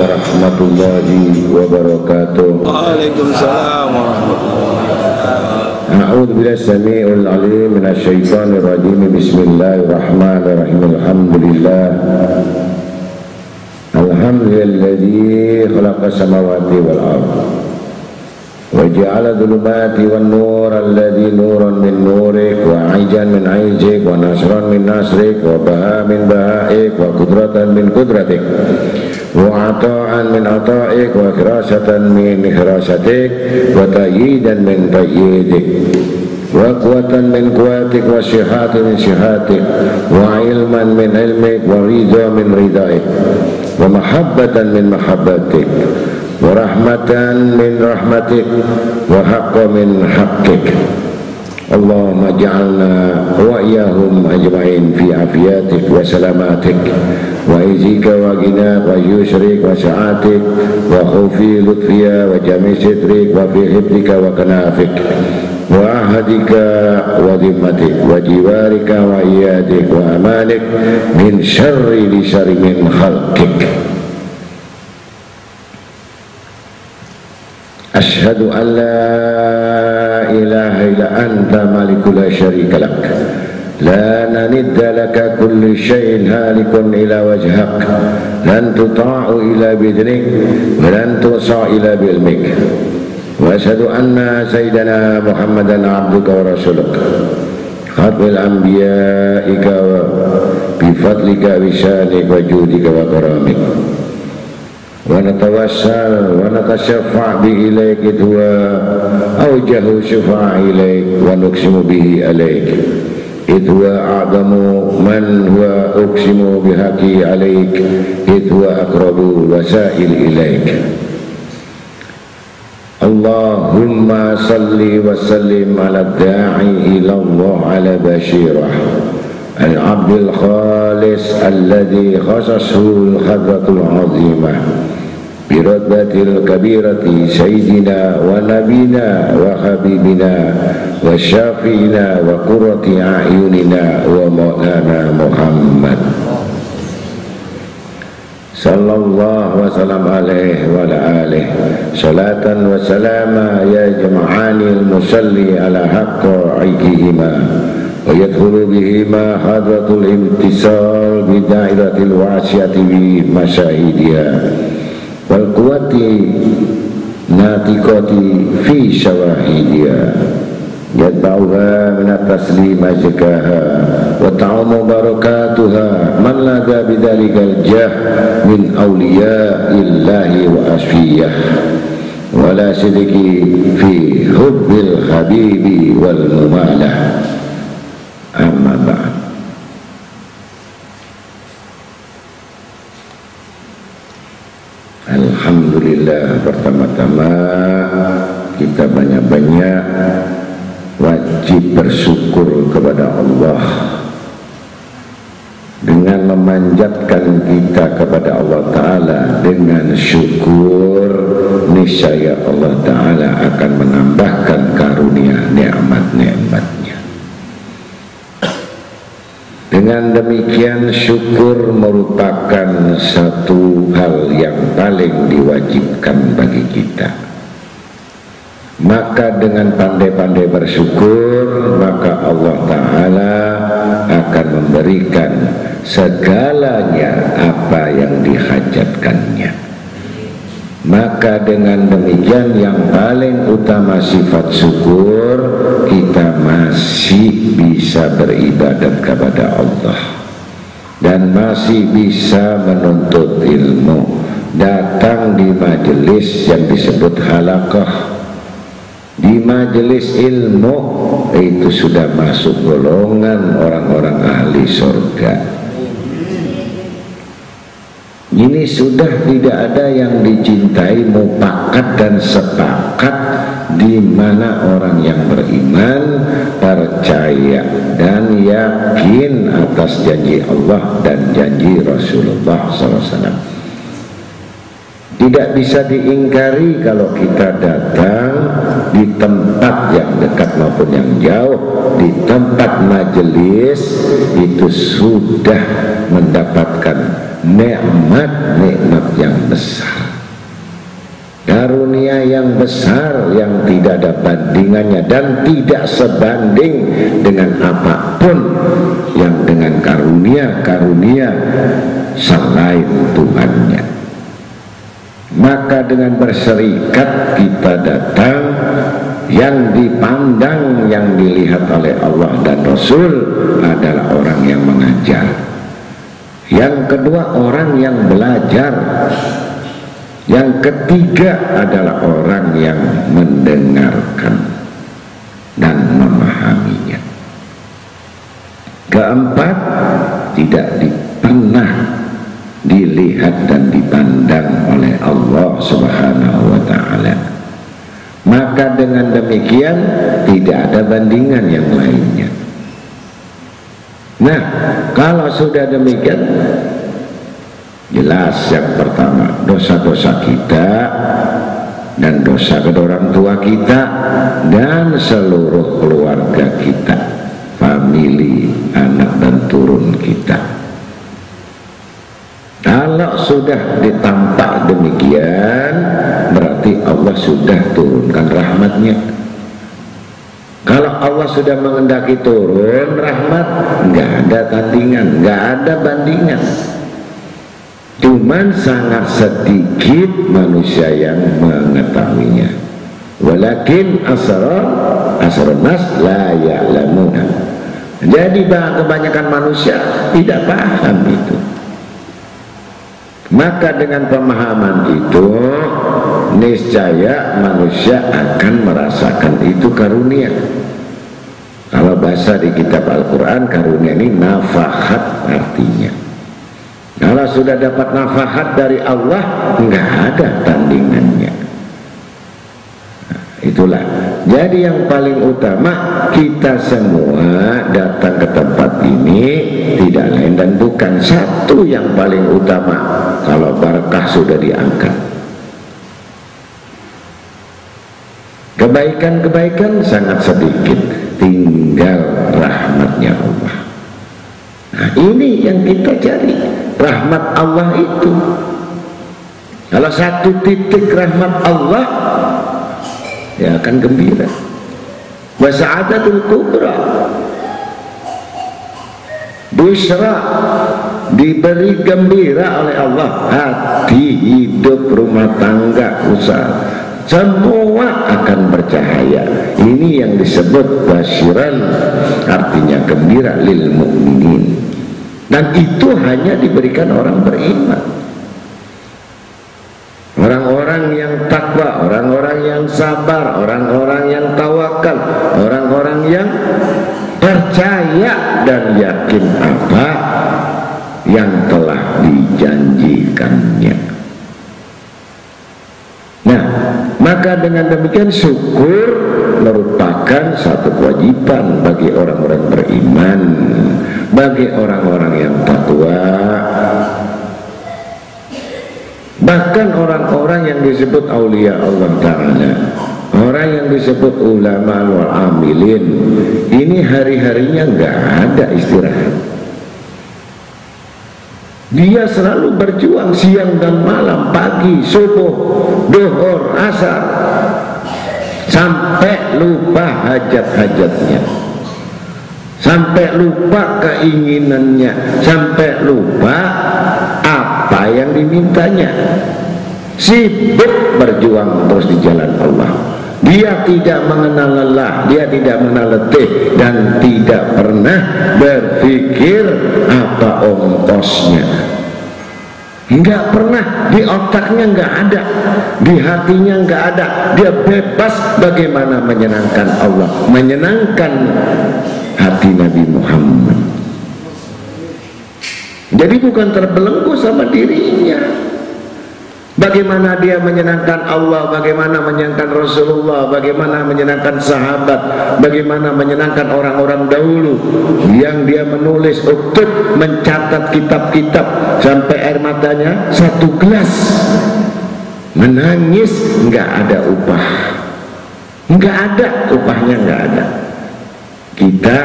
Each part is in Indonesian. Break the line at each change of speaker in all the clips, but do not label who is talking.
warahmatullahi wabarakatuh.
Waalaikumsalam warahmatullahi wabarakatuh.
A'udzu billahi samii'il 'aliim minasyaitonir rajiim. Bismillahirrahmanirrahim. Alhamdulilladzi khalaqas samawati wal ardh wa ja'ala dhulumati wan nur alladzi nuran min nurik wa 'aijan min 'aijik wa nasran min nasrik wa baha min bahaik wa qudratan min qudratik wa ata'an min ata'ik wa khirasatan min khirasatik wa tayyidan min tayyidik wa quwwatan min quwwatik wa sihhatan min sihhatik wa ilman min ilmik wa ridha min ridhaik wa mahabbatan min mahabbatik wa rahmatan min rahmatik wa haqqan min haqqik. Allahumma ja'alna wa iyahum ajma'in fi afiyatik wa salamatik wa izika wa ginak wa yusrik wa sa'atik wa khufi lutfia wa jami' sitrik wa fi hibdika wa kanafik wa ahadika wa dhimmatik wa jiwarika wa iyadik wa amanik min syarri li syarri min khalqik. Ashhadu an la ilaha illa anta maliku la syarika lak la nanidda laka kulli syai'in halikun ila wajhak lan tuta'u ila bidnik wa lan tusa ila bilmik wa ashhadu anna sayyidana Muhammadan abduka wa rasuluk khatmil anbiya'ika wa bifadlika wisanik wa judika wa karamik wa natawassal wa natasyafa' bi ilaik huwa aujahu syufa'a ilaik wa nuqsimu bihi alaik huwa a'zamu man huwa uqsimu bihaqi alaik huwa aqrabu wasail ilaik. Allahumma salli wa sallim ala da'i ila Allah ala bashirah al-abdil khalis alladhi khasashu al-khadratul azimah biradbatil kabirati sayyidina wa nabina wa habibina wa syafi'ina wa qurrati a'yunina wa maulana Muhammad sallallahu wa sallam alaihi wa ala alihi salatan wa salama ya jama'ani al-musalli ala haqqa'ikihima wa yadkhulu bihima hadratul imtisal bida'iratil wa'asyati bi masyahidiya wal quwati natiqati fi syawahidiya yadba'uha minat taslim azkaha wa ta'amu barakatuha man laga bidhalikal jah min awliya illahi wa asfiyah wa la sidiki fi hubbil habibi wal mumalah. Amma ba'd. Alhamdulillah, pertama-tama kita banyak-banyak wajib bersyukur kepada Allah dengan memanjatkan kita kepada Allah Ta'ala. Dengan syukur niscaya Allah Ta'ala akan menambahkan karunia nikmat-nikmatnya. Dengan demikian syukur merupakan satu hal yang paling diwajibkan bagi kita. Maka dengan pandai-pandai bersyukur, maka Allah Ta'ala akan memberikan segalanya apa yang dihajatkannya. Maka dengan demikian yang paling utama sifat syukur, kita masih bisa beribadat kepada Allah dan masih bisa menuntut ilmu, datang di majelis yang disebut halaqah. Di majelis ilmu itu sudah masuk golongan orang-orang ahli surga. Ini sudah tidak ada yang dicintai mufakat dan sepakat, di mana orang yang beriman, percaya dan yakin atas janji Allah dan janji Rasulullah SAW. Tidak bisa diingkari kalau kita datang di tempat yang dekat maupun yang jauh, di tempat majelis itu sudah mendapatkan nikmat yang besar, karunia yang besar yang tidak ada bandingannya dan tidak sebanding dengan apapun yang dengan karunia selain Tuhannya. Maka dengan berserikat kita datang, yang dipandang, yang dilihat oleh Allah dan Rasul adalah orang yang mengajar. Yang kedua, orang yang belajar. Yang ketiga adalah orang yang mendengarkan dan memahaminya. Keempat, tidak pernah dilihat dan dipandang oleh Allah Subhanahu wa ta'ala. Maka dengan demikian tidak ada bandingan yang lainnya. Nah, kalau sudah demikian, jelas yang pertama, dosa-dosa kita dan dosa kedua orang tua kita dan seluruh keluarga kita, famili, anak dan turun kita. Kalau sudah ditampak demikian, berarti Allah sudah turunkan rahmatnya. Kalau Allah sudah mengendaki turun rahmat, nggak ada tandingan, nggak ada bandingan. Cuman sangat sedikit manusia yang mengetahuinya. Walakin asrar nas la ya'lamuna. Jadi kebanyakan manusia tidak paham itu. Maka dengan pemahaman itu niscaya manusia akan merasakan itu karunia. Kalau bahasa di kitab Al-Quran, karunia ini nafahat artinya. Kalau sudah dapat nafahat dari Allah, nggak ada tandingannya. Nah, itulah. Jadi yang paling utama, kita semua datang ke tempat ini tidak lain dan bukan satu yang paling utama. Kalau barakah sudah diangkat, kebaikan-kebaikan sangat sedikit, tinggal rahmatnya Allah. Nah, ini yang kita cari, rahmat Allah itu. Kalau satu titik rahmat Allah, ya akan gembira. Wa sa'adatul kubra, busra, diberi gembira oleh Allah, hati, hidup, rumah tangga, usaha, semua akan bercahaya. Ini yang disebut basyiran, artinya gembira lil mu'minin. Dan itu hanya diberikan orang beriman, orang-orang yang takwa, orang-orang yang sabar, orang-orang yang tawakal, orang-orang yang percaya dan yakin apa yang telah dijanjikannya. Nah, maka dengan demikian syukur merupakan satu kewajiban bagi orang-orang beriman, bagi orang-orang yang takwa, bahkan orang-orang yang disebut aulia Allah Ta'ala, orang yang disebut ulama wal amilin, ini hari-harinya nggak ada istirahat. Dia selalu berjuang siang dan malam, pagi, subuh, duhur, asar, sampai lupa hajat-hajatnya, sampai lupa keinginannya, sampai lupa apa yang dimintanya. Sibuk berjuang terus di jalan Allah. Dia tidak mengenal lelah, dia tidak mengenal letih, dan tidak pernah berpikir apa ongkosnya. Enggak pernah, di otaknya enggak ada, di hatinya enggak ada. Dia bebas bagaimana menyenangkan Allah, menyenangkan hati Nabi Muhammad. Jadi bukan terbelenggu sama dirinya. Bagaimana dia menyenangkan Allah, bagaimana menyenangkan Rasulullah, bagaimana menyenangkan sahabat, bagaimana menyenangkan orang-orang dahulu yang dia menulis, uktub, mencatat kitab-kitab sampai air matanya satu gelas, menangis, nggak ada upah, nggak ada upahnya, nggak ada. Kita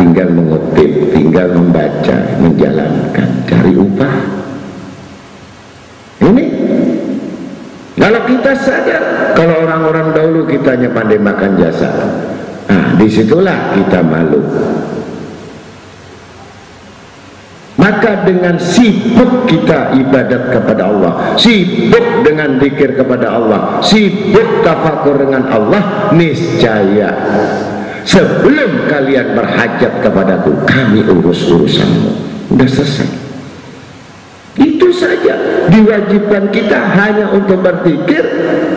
tinggal mengutip, tinggal membaca, menjalankan, cari upah. Kalau kita sadar, kalau orang-orang dahulu kita hanya pandai makan jasa, nah disitulah kita malu. Maka dengan sibuk kita ibadat kepada Allah, sibuk dengan zikir kepada Allah, sibuk tafakur dengan Allah, niscaya sebelum kalian berhajat kepadaku, kami urus urusanmu. Udah selesai. Itu saja. Diwajibkan kita hanya untuk berzikir,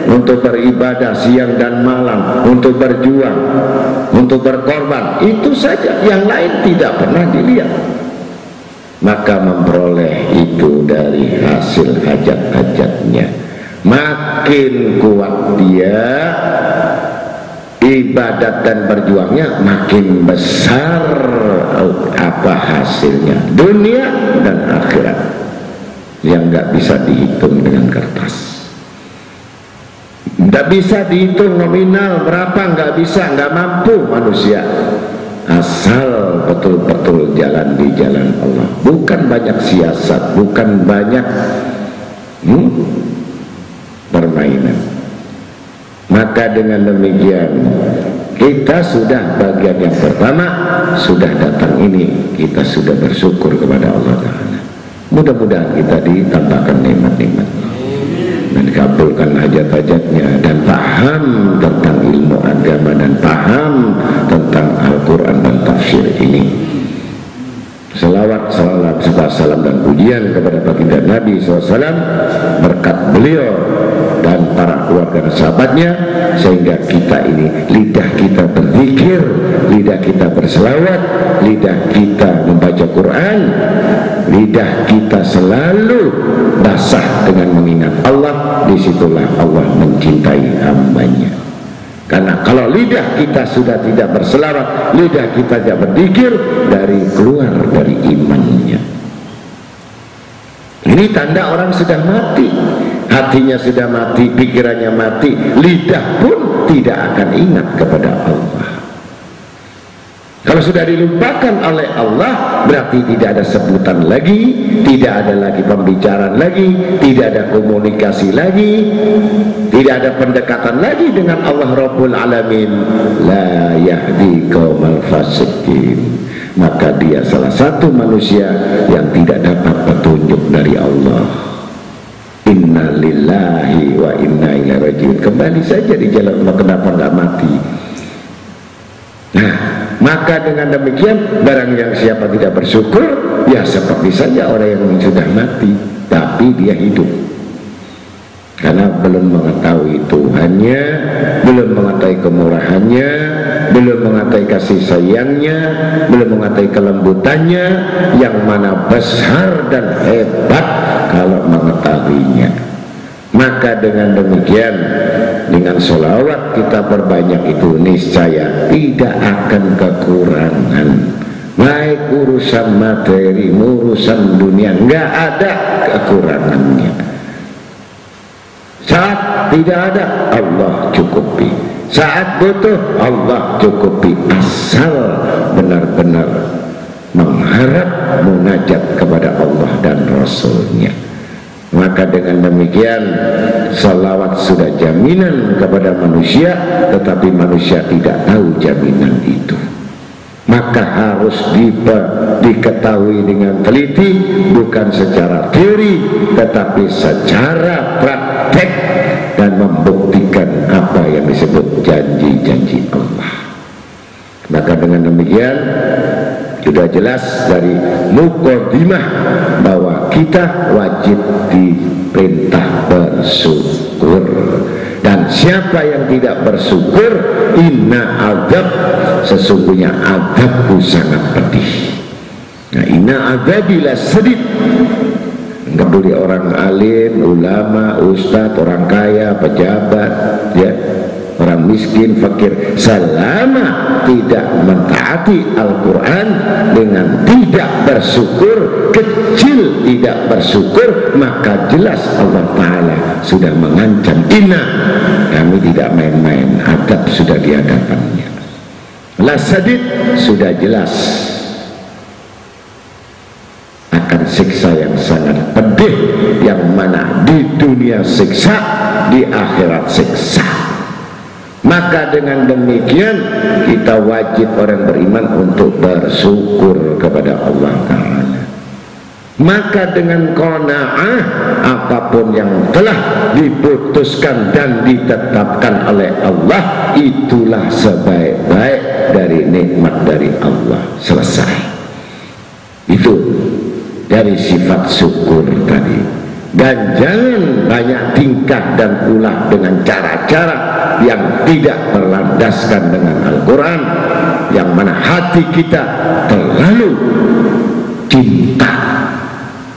untuk beribadah siang dan malam, untuk berjuang, untuk berkorban. Itu saja. Yang lain tidak pernah dilihat. Maka memperoleh itu dari hasil hajat-hajatnya. Makin kuat dia ibadat dan berjuangnya, makin besar apa hasilnya, dunia dan akhirat, yang nggak bisa dihitung dengan kertas, nggak bisa dihitung nominal berapa, nggak bisa, nggak mampu manusia. Asal betul-betul jalan di jalan Allah, bukan banyak siasat, bukan banyak permainan. Maka dengan demikian kita sudah bagian yang pertama sudah datang ini, kita sudah bersyukur kepada Allah Ta'ala. Mudah-mudahan kita ditambahkan nikmat-nikmat dan dikabulkan hajat-hajatnya, dan paham tentang ilmu agama dan paham tentang Al-Quran dan tafsir ini. Salawat, salam dan pujian kepada baginda Nabi SAW, berkat beliau dan para keluarga dan sahabatnya, sehingga kita ini lidah kita berzikir, lidah kita berselawat, lidah kita membaca Quran, lidah kita selalu basah dengan mengingat Allah. Disitulah Allah mencintai hambanya. Karena kalau lidah kita sudah tidak berselawat, lidah kita tidak berzikir, dari keluar dari imannya. Ini tanda orang sudah mati. Hatinya sudah mati, pikirannya mati, lidah pun tidak akan ingat kepada Allah. Kalau sudah dilupakan oleh Allah, berarti tidak ada sebutan lagi, tidak ada lagi pembicaraan lagi, tidak ada komunikasi lagi, tidak ada pendekatan lagi dengan Allah Rabbul Alamin. La yahdi qaumal fasiqin. Maka dia salah satu manusia yang tidak dapat petunjuk dari Allah. Inna lillahi wa inna ilaihi rajiun. Kembali saja di jalan Allah, kenapa nggak mati? Nah, maka dengan demikian barang yang siapa tidak bersyukur, ya seperti saja orang yang sudah mati tapi dia hidup, karena belum mengetahui Tuhannya, belum mengetahui kemurahannya, belum mengetahui kasih sayangnya, belum mengetahui kelembutannya, yang mana besar dan hebat kalau mengetahuinya. Maka dengan demikian, dengan sholawat kita perbanyak itu, niscaya tidak akan kekurangan. Baik urusan materi, urusan dunia, nggak ada kekurangannya. Saat tidak ada, Allah cukupi. Saat butuh, Allah cukupi. Asal benar-benar mengharap munajat kepada Allah dan Rasulnya. Maka dengan demikian, salawat sudah jaminan kepada manusia, tetapi manusia tidak tahu jaminan itu. Maka harus diketahui dengan teliti, bukan secara teori, tetapi secara praktek, dan membuktikan apa yang disebut janji-janji Allah. Maka dengan demikian sudah jelas dari muqaddimah bahwa kita wajib diperintah bersyukur, dan siapa yang tidak bersyukur, inna azab, sesungguhnya azabku sangat pedih. Nah, inna azabilah sedih. Enggak boleh orang alim, ulama, ustadz, orang kaya, pejabat, ya, orang miskin, fakir, selama tidak mentaati Al-Quran dengan tidak bersyukur, kecil tidak bersyukur, maka jelas Allah Ta'ala sudah mengancam. Inna, kami tidak main-main, adab sudah di hadapannya. La sadid, sudah jelas akan siksa yang sangat pedih pedih, yang mana di dunia siksa, di akhirat siksa. Maka dengan demikian kita wajib orang beriman untuk bersyukur kepada Allah Ta'ala. Maka dengan qanaah, apapun yang telah diputuskan dan ditetapkan oleh Allah, itulah sebaik-baik dari nikmat dari Allah. Selesai. Itu dari sifat syukur tadi. Dan jangan banyak tingkah dan ulah dengan cara-cara yang tidak berlandaskan dengan Al-Quran, yang mana hati kita terlalu cinta,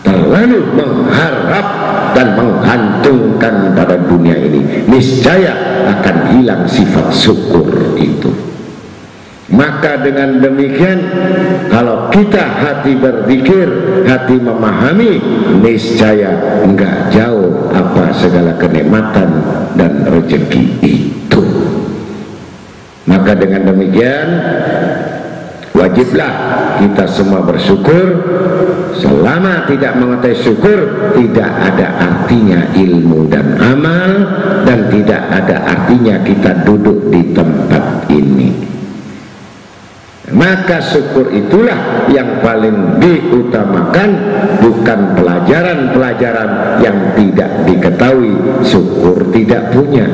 terlalu mengharap dan menghantungkan pada dunia ini, niscaya akan hilang sifat syukur itu. Maka dengan demikian, kalau kita hati berzikir, hati memahami, niscaya enggak jauh apa segala kenikmatan dan rezeki itu. Maka dengan demikian, wajiblah kita semua bersyukur. Selama tidak mengetahui syukur, tidak ada artinya ilmu dan amal, dan tidak ada artinya kita duduk di tempat ini. Maka syukur itulah yang paling diutamakan, bukan pelajaran-pelajaran yang tidak diketahui. Syukur tidak punya.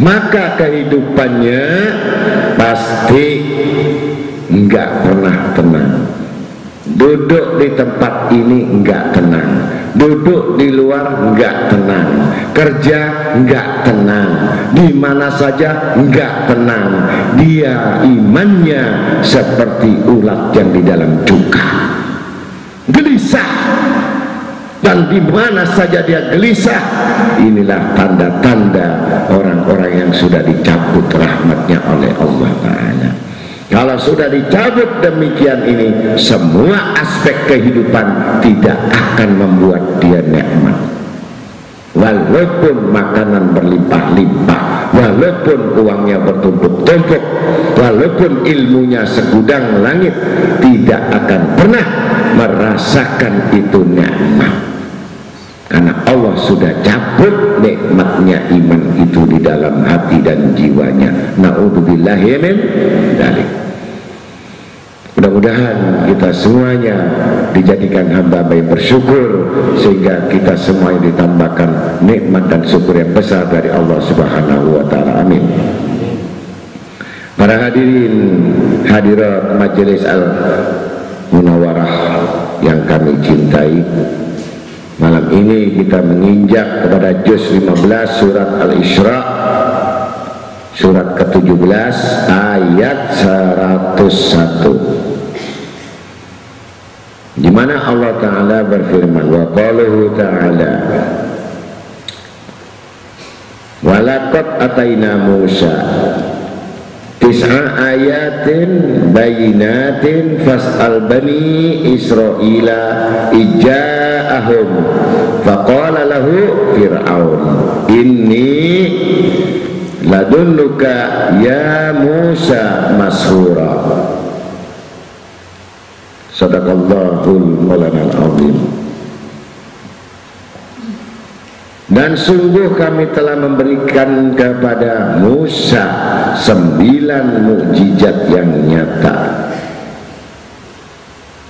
Maka kehidupannya pasti enggak pernah tenang. Duduk di tempat ini enggak tenang, duduk di luar enggak tenang, kerja enggak tenang, di mana saja enggak tenang. Dia imannya seperti ulat yang di dalam cuka, gelisah. Dan di mana saja dia gelisah, inilah tanda-tanda orang-orang yang sudah dicabut rahmatnya oleh Allah Ta'ala. Kalau sudah dicabut demikian ini, semua aspek kehidupan tidak akan membuat dia nikmat. Walaupun makanan berlimpah-limpah, walaupun uangnya bertumpuk-tumpuk, walaupun ilmunya segudang langit, tidak akan pernah merasakan itu nikmat. Karena Allah sudah cabut nikmatnya iman itu di dalam hati dan jiwanya. Na'udzubillahi min dzalik. Mudah-mudahan kita semuanya dijadikan hamba yang bersyukur, sehingga kita semuanya ditambahkan nikmat dan syukur yang besar dari Allah Subhanahu wa Ta'ala. Amin. Para hadirin hadirat majelis Al-Munawwarah yang kami cintai, malam ini kita menginjak kepada juz 15 surat Al-Isra, surat ke-17 ayat 101, di mana Allah Ta'ala berfirman, wa qaluhu ta'ala, walaqad ataina Musa tis'a ayatin bayinatin fas'al bani Israila ija'ahum faqala lahu fir'aun inni ladunnuka ya Musa mashura. Sadaqallahul maulanal azim. Dan sungguh kami telah memberikan kepada Musa 9 mukjizat yang nyata.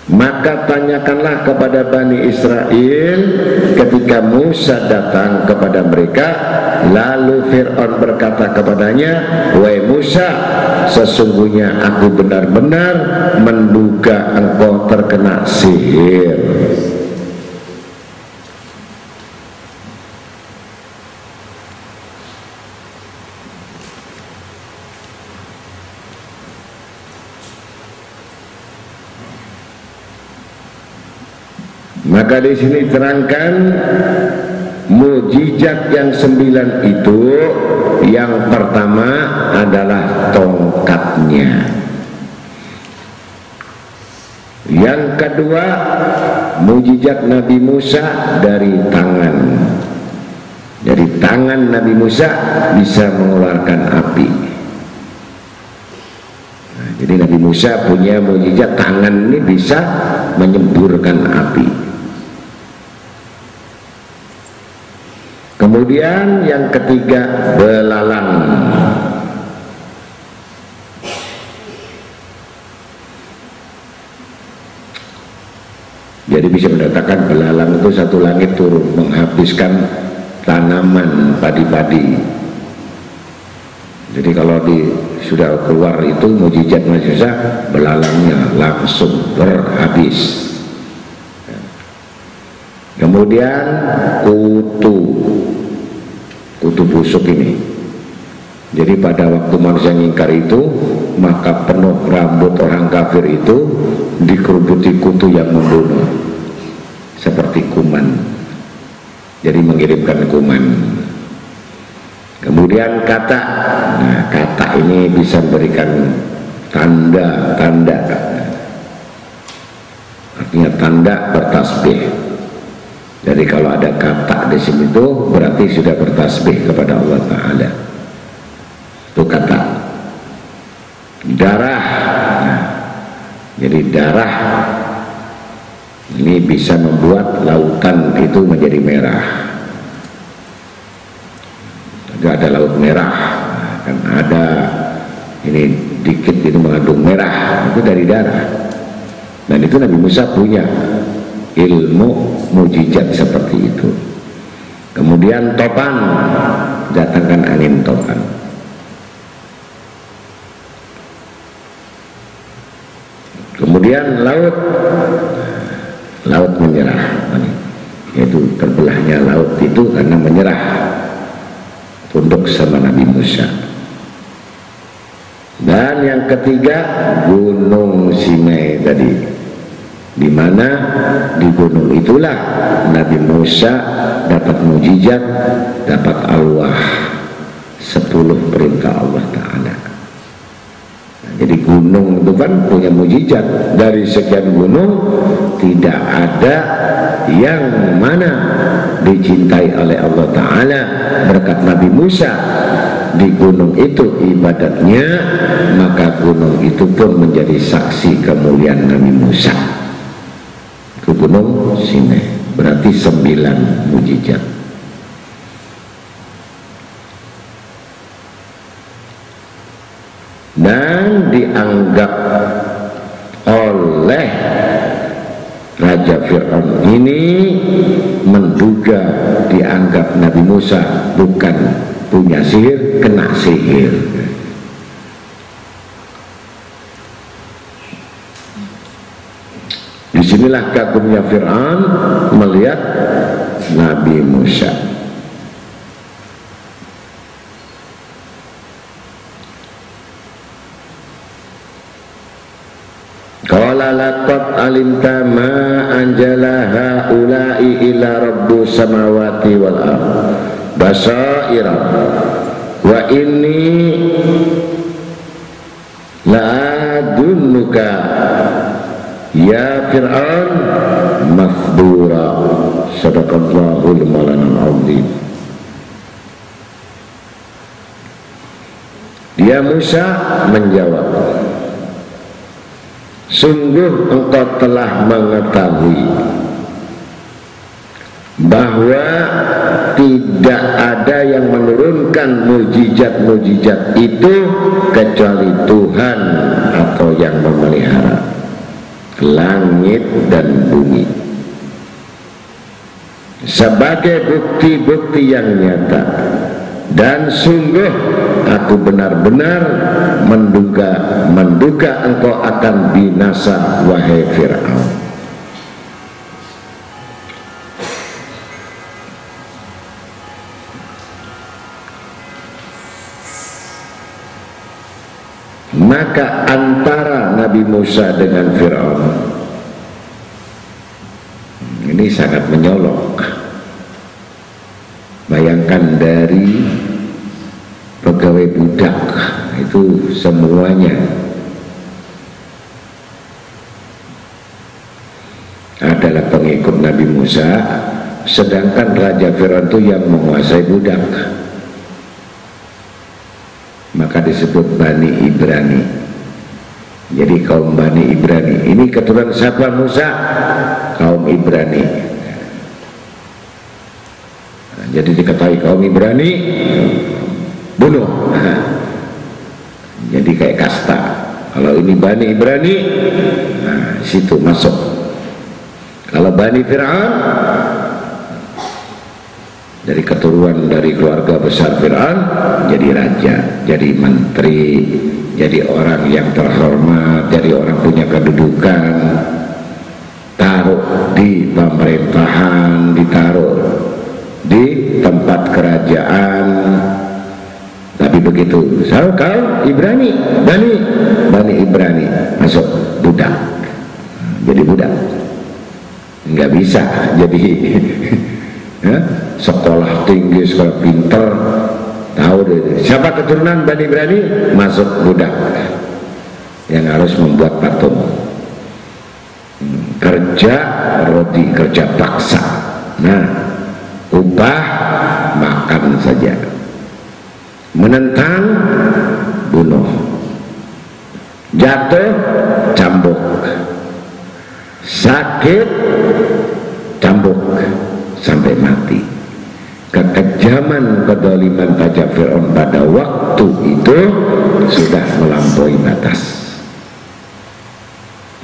Maka tanyakanlah kepada Bani Israel ketika Musa datang kepada mereka. Lalu Fir'aun berkata kepadanya, wahai Musa, sesungguhnya aku benar-benar menduga engkau terkena sihir. Maka di sini terangkan mukjizat yang 9 itu, yang pertama adalah tongkatnya. Yang kedua, mukjizat Nabi Musa dari tangan. Dari tangan Nabi Musa bisa mengeluarkan api. Nah, jadi Nabi Musa punya mukjizat tangan ini bisa menyemburkan api. Kemudian yang ketiga, belalang. Jadi bisa mengatakan belalang itu satu langit turun menghabiskan tanaman padi-padi. Jadi kalau sudah keluar itu mujizat manusia, belalangnya langsung berhabis. Kemudian kutu busuk ini. Jadi pada waktu manusia ngingkar itu, maka penuh rambut orang kafir itu dikerubuti kutu yang membunuh, seperti kuman. Jadi mengirimkan kuman. Kemudian kata, nah kata ini bisa memberikan tanda-tanda, artinya tanda bertasbih. Jadi kalau ada kata di sini itu berarti sudah bertasbih kepada Allah Ta'ala. Itu kata. Darah. Nah, jadi darah ini bisa membuat lautan itu menjadi merah. Juga ada laut merah, kan ada ini dikit itu mengandung merah, itu dari darah. Dan itu Nabi Musa punya ilmu mujizat seperti itu. Kemudian topan, datangkan angin topan. Kemudian laut menyerah, yaitu terbelahnya laut itu karena menyerah, tunduk sama Nabi Musa. Dan yang ketiga, Gunung Sinai tadi, di mana di gunung itulah Nabi Musa dapat mujizat, dapat alwah, 10 perintah Allah Ta'ala. Jadi gunung itu kan punya mujizat. Dari sekian gunung tidak ada yang mana dicintai oleh Allah Ta'ala berkat Nabi Musa di gunung itu ibadatnya, maka gunung itu pun menjadi saksi kemuliaan Nabi Musa. Itu Gunung Sinai, berarti 9 mujizat. Dan dianggap oleh Raja Fir'aun ini menduga, dianggap Nabi Musa bukan punya sihir, kena sihir. Disinilah kagumnya Fir'aun melihat Nabi Musa. Qala laqad alimta ma anjala haula'i illa rabbus samawati wal ardh basaira wa inni la'adunnuka ya Fir'aun mafdura. Sadaqallahul maulana al-azim. Dia Musa menjawab, sungguh engkau telah mengetahui bahwa tidak ada yang menurunkan mujizat-mujizat itu kecuali Tuhan atau yang memelihara langit dan bumi sebagai bukti-bukti yang nyata. Dan sungguh aku benar-benar menduga engkau akan binasa, wahai Fir'aun. Maka antara Nabi Musa dengan Fir'aun ini sangat menyolok. Bayangkan dari pegawai budak itu semuanya adalah pengikut Nabi Musa, sedangkan Raja Fir'aun itu yang menguasai budak. Maka disebut Bani Ibrani. Jadi kaum Bani Ibrani ini keturunan siapa Musa? Kaum Ibrani. Nah, jadi diketahui kaum Ibrani bunuh. Nah, jadi kayak kasta. Kalau ini Bani Ibrani, nah, situ masuk. Kalau Bani Fir'aun dari keturunan dari keluarga besar Fir'aun, jadi raja, jadi menteri, jadi orang yang terhormat, jadi orang punya kedudukan, taruh di pemerintahan, ditaruh di tempat kerajaan. Tapi begitu kau Ibrani, Bani Ibrani masuk budak, jadi budak, nggak bisa jadi ya, sekolah tinggi, sekolah pinter, tahu deh siapa keturunan Bani Ibrani, masuk budak yang harus membuat patung, kerja roti, kerja paksa. Nah, upah makan saja, menentang bunuh, jatuh cambuk, sakit cambuk sampai mati. Kekejaman kedoliman Raja Fir'aun pada waktu itu sudah melampaui batas.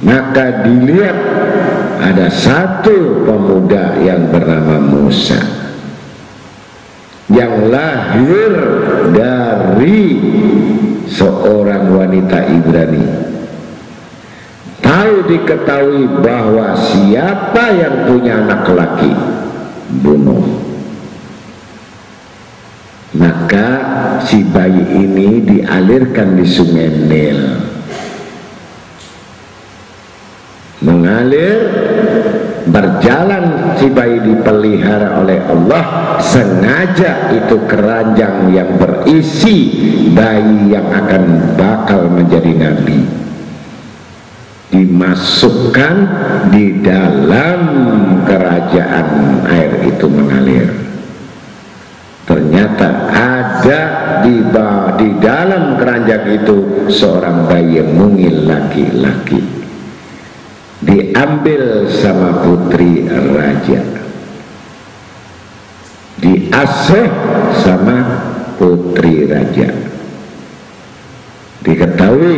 Maka dilihat ada satu pemuda yang bernama Musa yang lahir dari seorang wanita Ibrani. Tahu diketahui bahwa siapa yang punya anak laki, bunuh. Maka si bayi ini dialirkan di sungai Nil, mengalir, berjalan. Si bayi dipelihara oleh Allah, sengaja itu keranjang yang berisi bayi yang akan bakal menjadi nabi dimasukkan di dalam kerajaan. Air itu mengalir. Ternyata ada di dalam keranjang itu seorang bayi yang mungil laki-laki, diambil sama putri raja, diasuh sama putri raja. Diketahui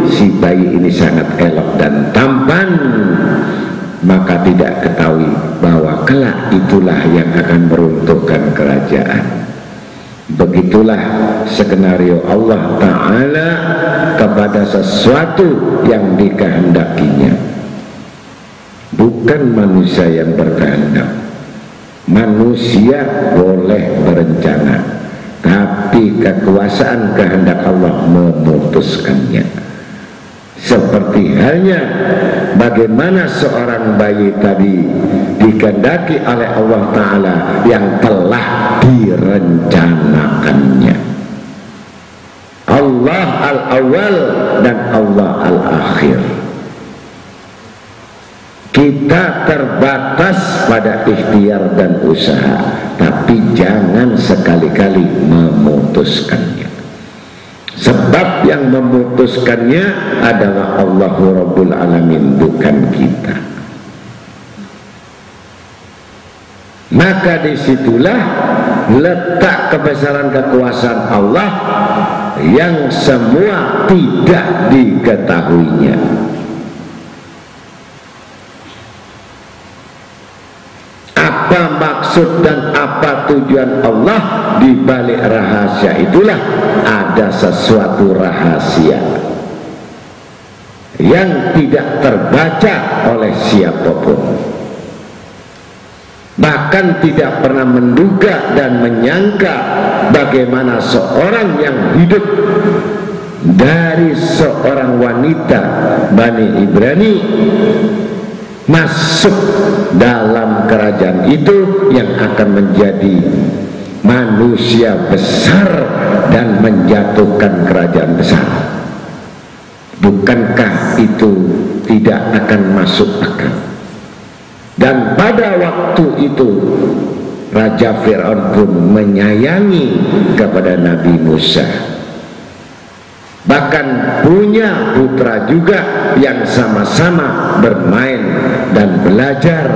si bayi ini sangat elok dan tampan, maka tidak ketahui bahwa kelak itulah yang akan meruntuhkan kerajaan. Begitulah skenario Allah Ta'ala kepada sesuatu yang dikehendakinya. Bukan manusia yang berkehendak. Manusia boleh berencana, tapi kekuasaan kehendak Allah memutuskannya. Seperti halnya bagaimana seorang bayi tadi dikehendaki oleh Allah Ta'ala yang telah direncanakannya. Allah al-awwal dan Allah al-akhir. Kita terbatas pada ikhtiar dan usaha, tapi jangan sekali-kali memutuskannya. Sebab yang memutuskannya adalah Allahu Rabbul Alamin, bukan kita. Maka disitulah letak kebesaran kekuasaan Allah yang semua tidak diketahuinya. Apa maksud dan apa tujuan Allah di balik rahasia itulah ada sesuatu rahasia yang tidak terbaca oleh siapapun, bahkan tidak pernah menduga dan menyangka bagaimana seorang yang hidup dari seorang wanita Bani Ibrani masuk dalam kerajaan itu yang akan menjadi manusia besar dan menjatuhkan kerajaan besar. Bukankah itu tidak akan masuk akal? Dan pada waktu itu Raja Fir'aun pun menyayangi kepada Nabi Musa. bahkan punya putra juga yang sama-sama bermain dan belajar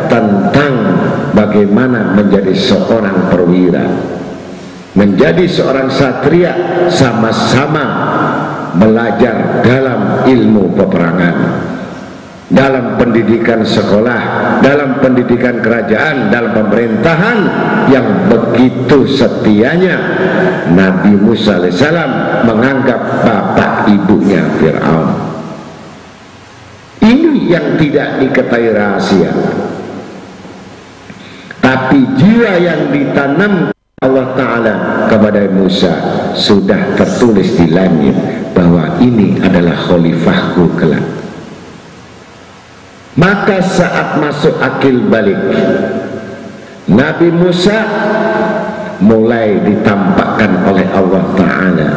tentang bagaimana menjadi seorang perwira, menjadi seorang satria, sama-sama belajar dalam ilmu peperangan, dalam pendidikan sekolah, dalam pendidikan kerajaan, dalam pemerintahan yang begitu setianya Nabi Musa alaihissalam menganggap bapak ibunya Fir'aun. Ini yang tidak diketahui rahasia, tapi jiwa yang ditanam Allah Ta'ala kepada Musa sudah tertulis di langit bahwa ini adalah khalifahku kelak. Maka saat masuk akil balik, Nabi Musa mulai ditampakkan oleh Allah Ta'ala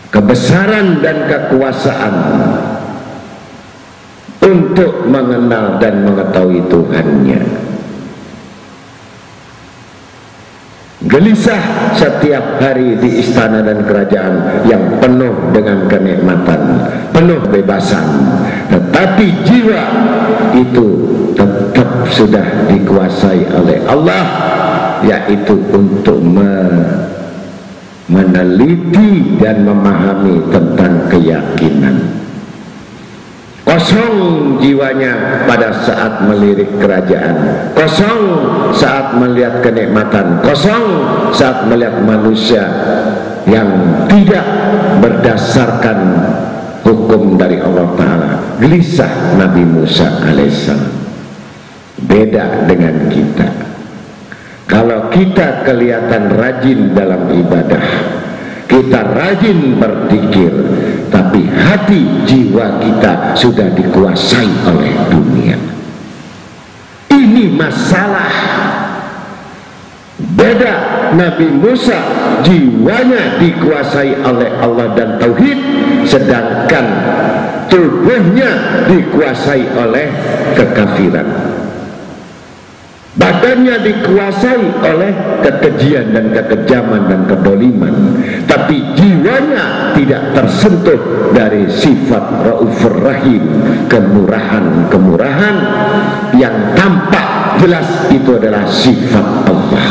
kebesaran dan kekuasaan untuk mengenal dan mengetahui Tuhannya. Gelisah setiap hari di istana dan kerajaan yang penuh dengan kenikmatan, penuh bebasan, tetapi jiwa itu tetap sudah dikuasai oleh Allah, yaitu untuk meneliti dan memahami tentang keyakinan. Kosong jiwanya pada saat melirik kerajaan, kosong saat melihat kenikmatan, kosong saat melihat manusia yang tidak berdasarkan hukum dari Allah Ta'ala. Gelisah Nabi Musa alaihissalam. Beda dengan kita. Kalau kita kelihatan rajin dalam ibadah, kita rajin berzikir, tapi hati jiwa kita sudah dikuasai oleh dunia. Ini masalah. Beda Nabi Musa, jiwanya dikuasai oleh Allah dan tauhid, sedangkan tubuhnya dikuasai oleh kekafiran. Badannya dikuasai oleh kekejian dan kekejaman dan kedoliman, tapi jiwanya tidak tersentuh dari sifat Raufur Rahim, kemurahan-kemurahan yang tampak jelas itu adalah sifat Allah.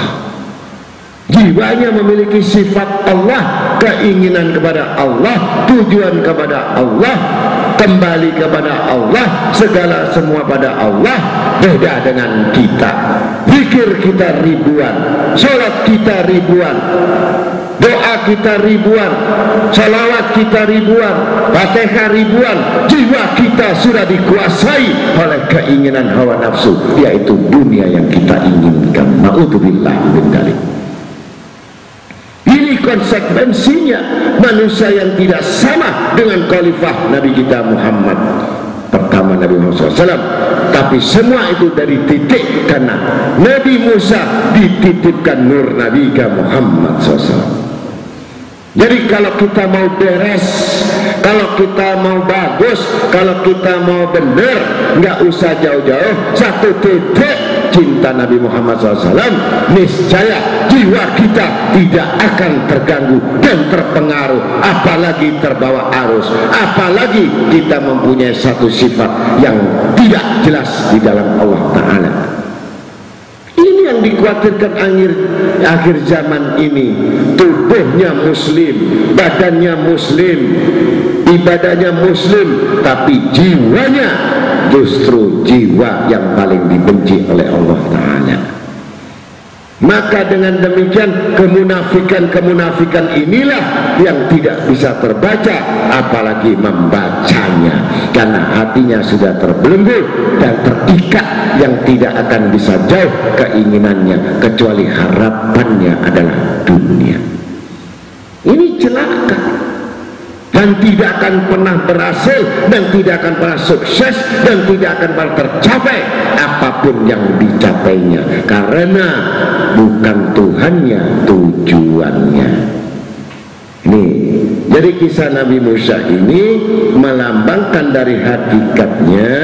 Jiwanya memiliki sifat Allah, keinginan kepada Allah, tujuan kepada Allah, kembali kepada Allah, segala semua pada Allah. Beda dengan kita. Zikir kita ribuan, sholat kita ribuan, doa kita ribuan, salawat kita ribuan, Fatihah ribuan. Jiwa kita sudah dikuasai oleh keinginan hawa nafsu, yaitu dunia yang kita inginkan. Na'udzubillah min dzalik. Ini konsekuensinya manusia yang tidak sama dengan khalifah Nabi kita Muhammad pertama, Nabi Muhammad SAW. Tapi semua itu dari titik, karena Nabi Musa dititipkan nur Nabi Muhammad SAW. Jadi kalau kita mau beres, kalau kita mau bagus, kalau kita mau benar, nggak usah jauh-jauh, satu titik cinta Nabi Muhammad SAW, niscaya jiwa kita tidak akan terganggu dan terpengaruh, apalagi terbawa arus, apalagi kita mempunyai satu sifat yang tidak jelas di dalam Allah Ta'ala. Ini yang dikhawatirkan akhir zaman ini. Tubuhnya muslim, badannya muslim, ibadahnya muslim, tapi jiwanya justru jiwa yang paling dibenci oleh Allah Ta'ala. Maka dengan demikian kemunafikan inilah yang tidak bisa terbaca, apalagi membacanya, karena hatinya sudah terbelenggu dan terikat yang tidak akan bisa jauh keinginannya, kecuali harapannya adalah dunia. Ini celaka dan tidak akan pernah berhasil, dan tidak akan pernah sukses, dan tidak akan pernah tercapai apapun yang dicapainya, karena bukan Tuhannya tujuannya. Nih, jadi kisah Nabi Musa ini melambangkan dari hakikatnya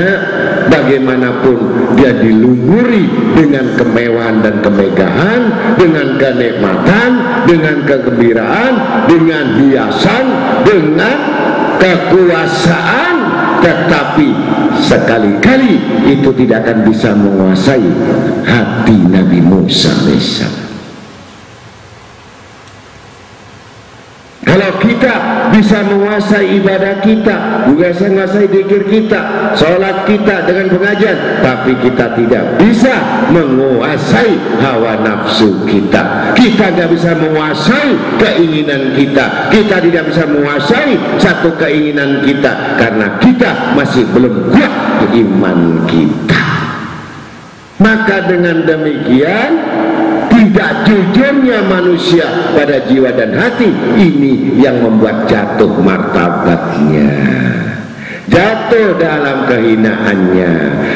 bagaimanapun dia dilumuri dengan kemewahan dan kemegahan, dengan kenikmatan, dengan kegembiraan, dengan hiasan, dengan kekuasaan, tetapi sekali-kali itu tidak akan bisa menguasai hati Nabi Musa alaihissalam. Kalau kita bisa menguasai ibadah kita, bisa menguasai zikir kita, sholat kita dengan pengajian, tapi kita tidak bisa menguasai hawa nafsu kita. Kita tidak bisa menguasai keinginan kita. Kita tidak bisa menguasai satu keinginan kita karena kita masih belum kuat iman kita. Maka dengan demikian, tidak jujurnya manusia pada jiwa dan hati ini yang membuat jatuh martabatnya, jatuh dalam kehinaannya.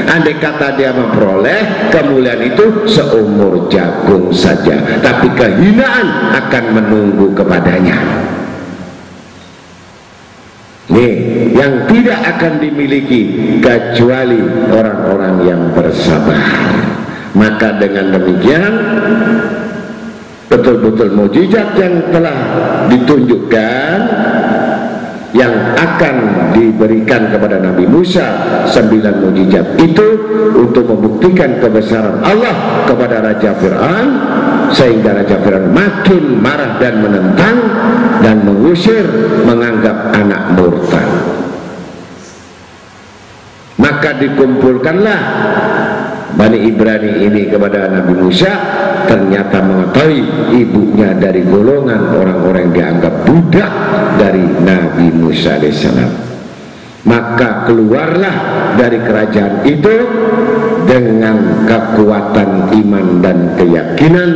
Andai kata dia memperoleh kemuliaan itu seumur jagung saja, tapi kehinaan akan menunggu kepadanya. Nih, yang tidak akan dimiliki kecuali orang-orang yang bersabar. Maka dengan demikian betul-betul mukjizat yang telah ditunjukkan yang akan diberikan kepada Nabi Musa, 9 mukjizat itu untuk membuktikan kebesaran Allah kepada Raja Fir'aun, sehingga Raja Fir'aun makin marah dan menentang dan mengusir, menganggap anak murtad. Maka dikumpulkanlah Bani Ibrani ini kepada Nabi Musa, ternyata mengetahui ibunya dari golongan orang-orang yang dianggap budak dari Nabi Musa alaihissalam. Maka keluarlah dari kerajaan itu dengan kekuatan iman dan keyakinan,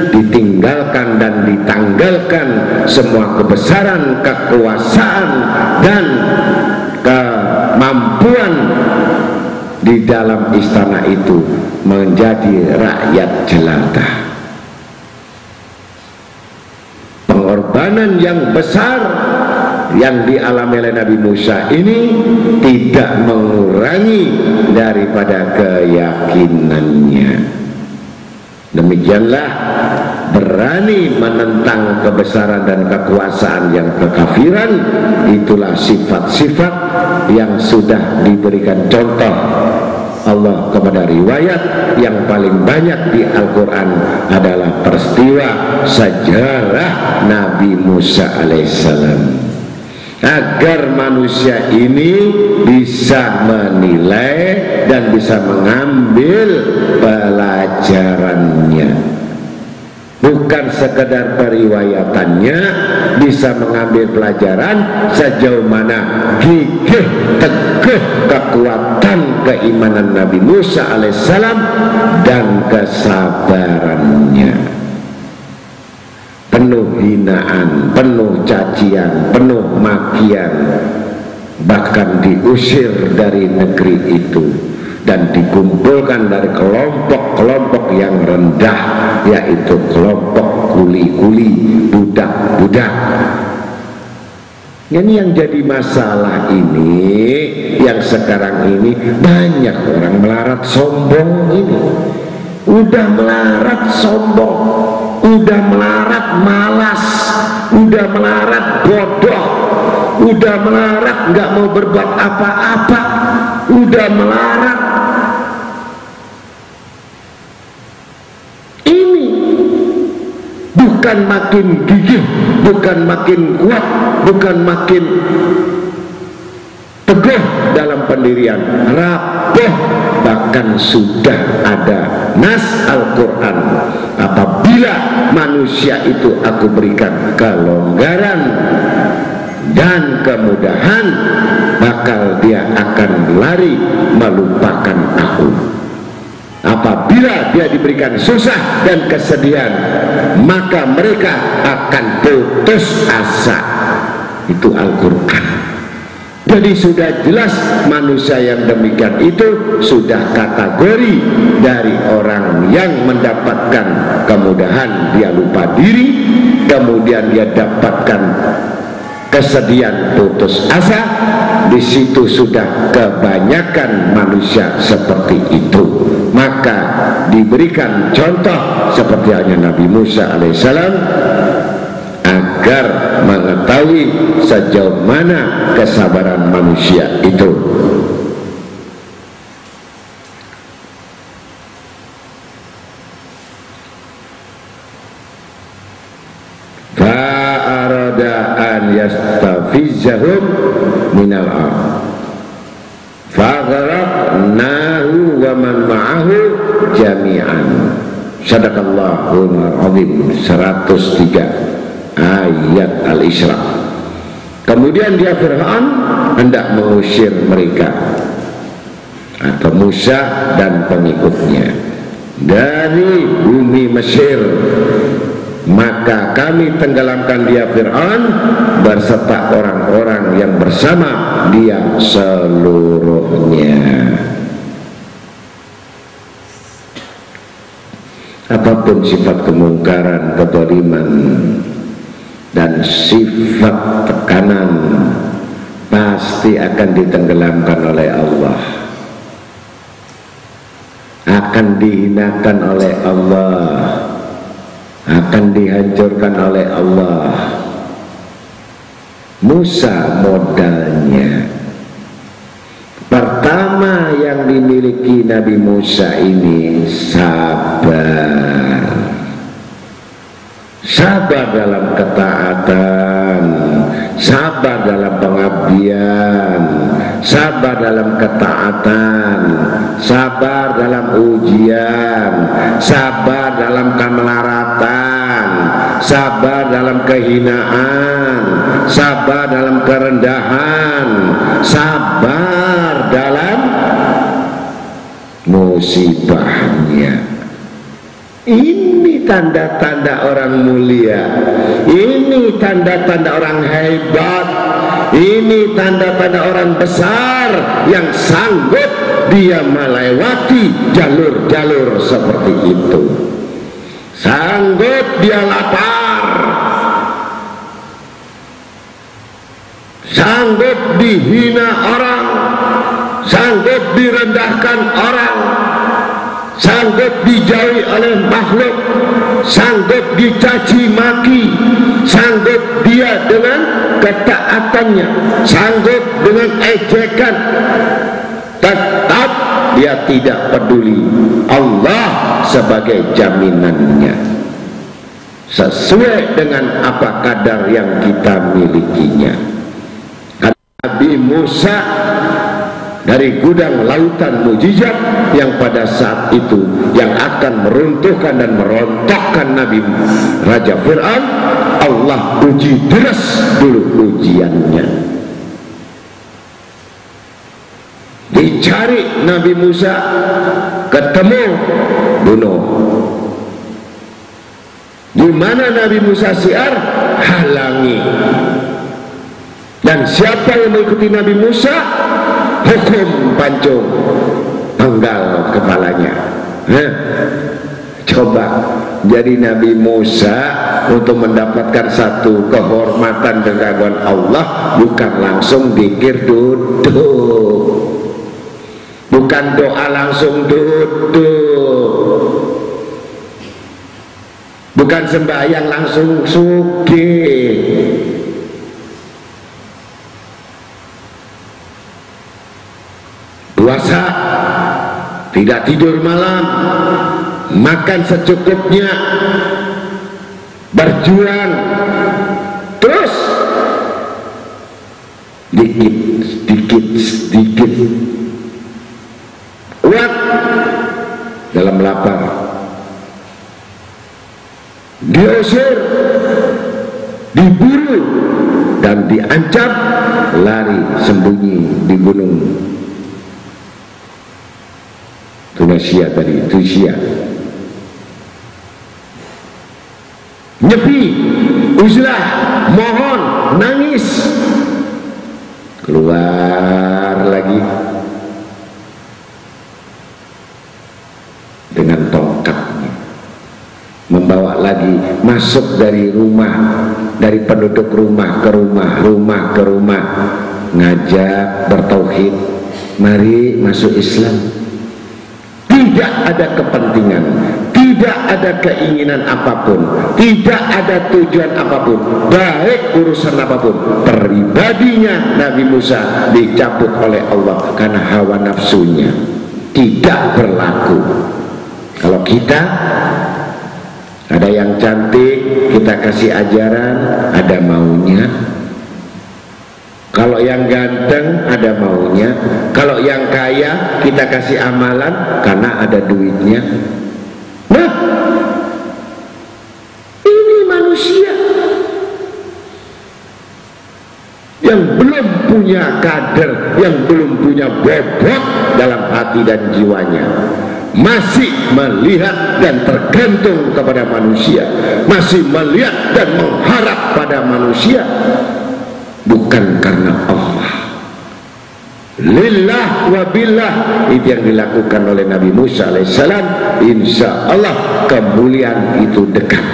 ditinggalkan dan ditanggalkan semua kebesaran, kekuasaan dan kemampuan di dalam istana itu, menjadi rakyat jelata. Pengorbanan yang besar yang dialami oleh Nabi Musa ini tidak mengurangi daripada keyakinannya. Demikianlah berani menentang kebesaran dan kekuasaan yang kekafiran. Itulah sifat-sifat yang sudah diberikan contoh Allah kepada riwayat. Yang paling banyak di Al-Quran adalah peristiwa sejarah Nabi Musa alaihissalam, agar manusia ini bisa menilai dan bisa mengambil pelajarannya. Bukan sekedar periwayatannya, bisa mengambil pelajaran sejauh mana gigih teguh kekuatan keimanan Nabi Musa alaihissalam dan kesabarannya. Penuh hinaan, penuh cacian, penuh makian, bahkan diusir dari negeri itu dan dikumpulkan dari kelompok-kelompok yang rendah, yaitu kelompok kuli-kuli, budak-budak. Ini yang jadi masalah ini, yang sekarang ini banyak orang melarat sombong ini. Udah melarat sombong, udah melarat malas, udah melarat bodoh, udah melarat nggak mau berbuat apa-apa, udah melarat. Ini bukan makin gigih, bukan makin kuat, bukan makin teguh dalam pendirian, rapuh. Bahkan sudah ada nas Al-Quran, apabila manusia itu aku berikan kelonggaran dan kemudahan, bakal dia akan lari melupakan aku. Apabila dia diberikan susah dan kesedihan, maka mereka akan putus asa. Itu Al-Quran. Jadi sudah jelas manusia yang demikian itu sudah kategori dari orang yang mendapatkan kemudahan, dia lupa diri, kemudian dia dapatkan kesedihan, putus asa, di situ sudah kebanyakan manusia seperti itu, maka diberikan contoh seperti halnya Nabi Musa alaihissalam agar mengetahui sejauh mana kesabaran manusia itu. Fa'arada an yastafizahum minal ardh faghraqnahu wa man ma'ahu jami'an. Sadaqallahul azim. 103 ayat Al-Isra. Kemudian dia Fir'aun hendak mengusir mereka atau Musa dan pengikutnya dari bumi Mesir, maka kami tenggelamkan dia Fir'aun berserta orang-orang yang bersama dia seluruhnya. Apapun sifat kemungkaran, kezaliman dan sifat tekanan pasti akan ditenggelamkan oleh Allah, akan dihinakan oleh Allah, akan dihancurkan oleh Allah. Musa modalnya pertama yang dimiliki Nabi Musa ini sabar. Sabar dalam ketaatan, sabar dalam pengabdian, sabar dalam ketaatan, sabar dalam ujian, sabar dalam kemelaratan, sabar dalam kehinaan, sabar dalam kerendahan, sabar dalam musibahnya. Ini tanda-tanda orang mulia, ini tanda-tanda orang hebat, ini tanda-tanda orang besar yang sanggup dia melewati jalur-jalur seperti itu. Sanggup dia lapar, sanggup dihina orang, sanggup direndahkan orang, sanggup dijauhi oleh makhluk, sanggup dicaci maki, sanggup dia dengan ketaatannya, sanggup dengan ejekan, tetap dia tidak peduli. Allah sebagai jaminannya, sesuai dengan apa kadar yang kita milikinya. Nabi Musa dari gudang lautan mujizat yang pada saat itu yang akan meruntuhkan dan merontokkan Nabi Raja Fir'aun, Allah uji deras dulu ujiannya. Dicari Nabi Musa, ketemu, bunuh. Di mana Nabi Musa siar, halangi. Dan siapa yang mengikuti Nabi Musa, hukum pancung, penggal kepalanya. Coba jadi Nabi Musa untuk mendapatkan satu kehormatan dan keagungan Allah, bukan langsung zikir duduk, bukan doa langsung duduk, bukan sembahyang langsung sugih. Puasa, tidak tidur malam, makan secukupnya, berjuang, terus sedikit kuat dalam lapar, diusir, diburu dan diancam, lari sembunyi di gunung Tunasia tadi, Tusia, nyepi, uzlah, mohon, nangis, keluar lagi dengan tongkatnya, membawa lagi, masuk dari rumah, dari penduduk rumah ke rumah, rumah ke rumah, ngajak bertauhid, mari masuk Islam. Tidak ada kepentingan, tidak ada keinginan apapun, tidak ada tujuan apapun, baik urusan apapun. Pribadinya Nabi Musa dicabut oleh Allah karena hawa nafsunya, tidak berlaku. Kalau kita ada yang cantik, kita kasih ajaran, ada maunya. Kalau yang ganteng, ada maunya. Kalau yang kaya, kita kasih amalan karena ada duitnya. Nah, ini manusia yang belum punya kader, yang belum punya bobot dalam hati dan jiwanya, masih melihat dan tergantung kepada manusia, masih melihat dan mengharap pada manusia, bukan karena Allah. Lillah wa billah, itu yang dilakukan oleh Nabi Musa alaihissalam. Insya Allah kemuliaan itu dekat.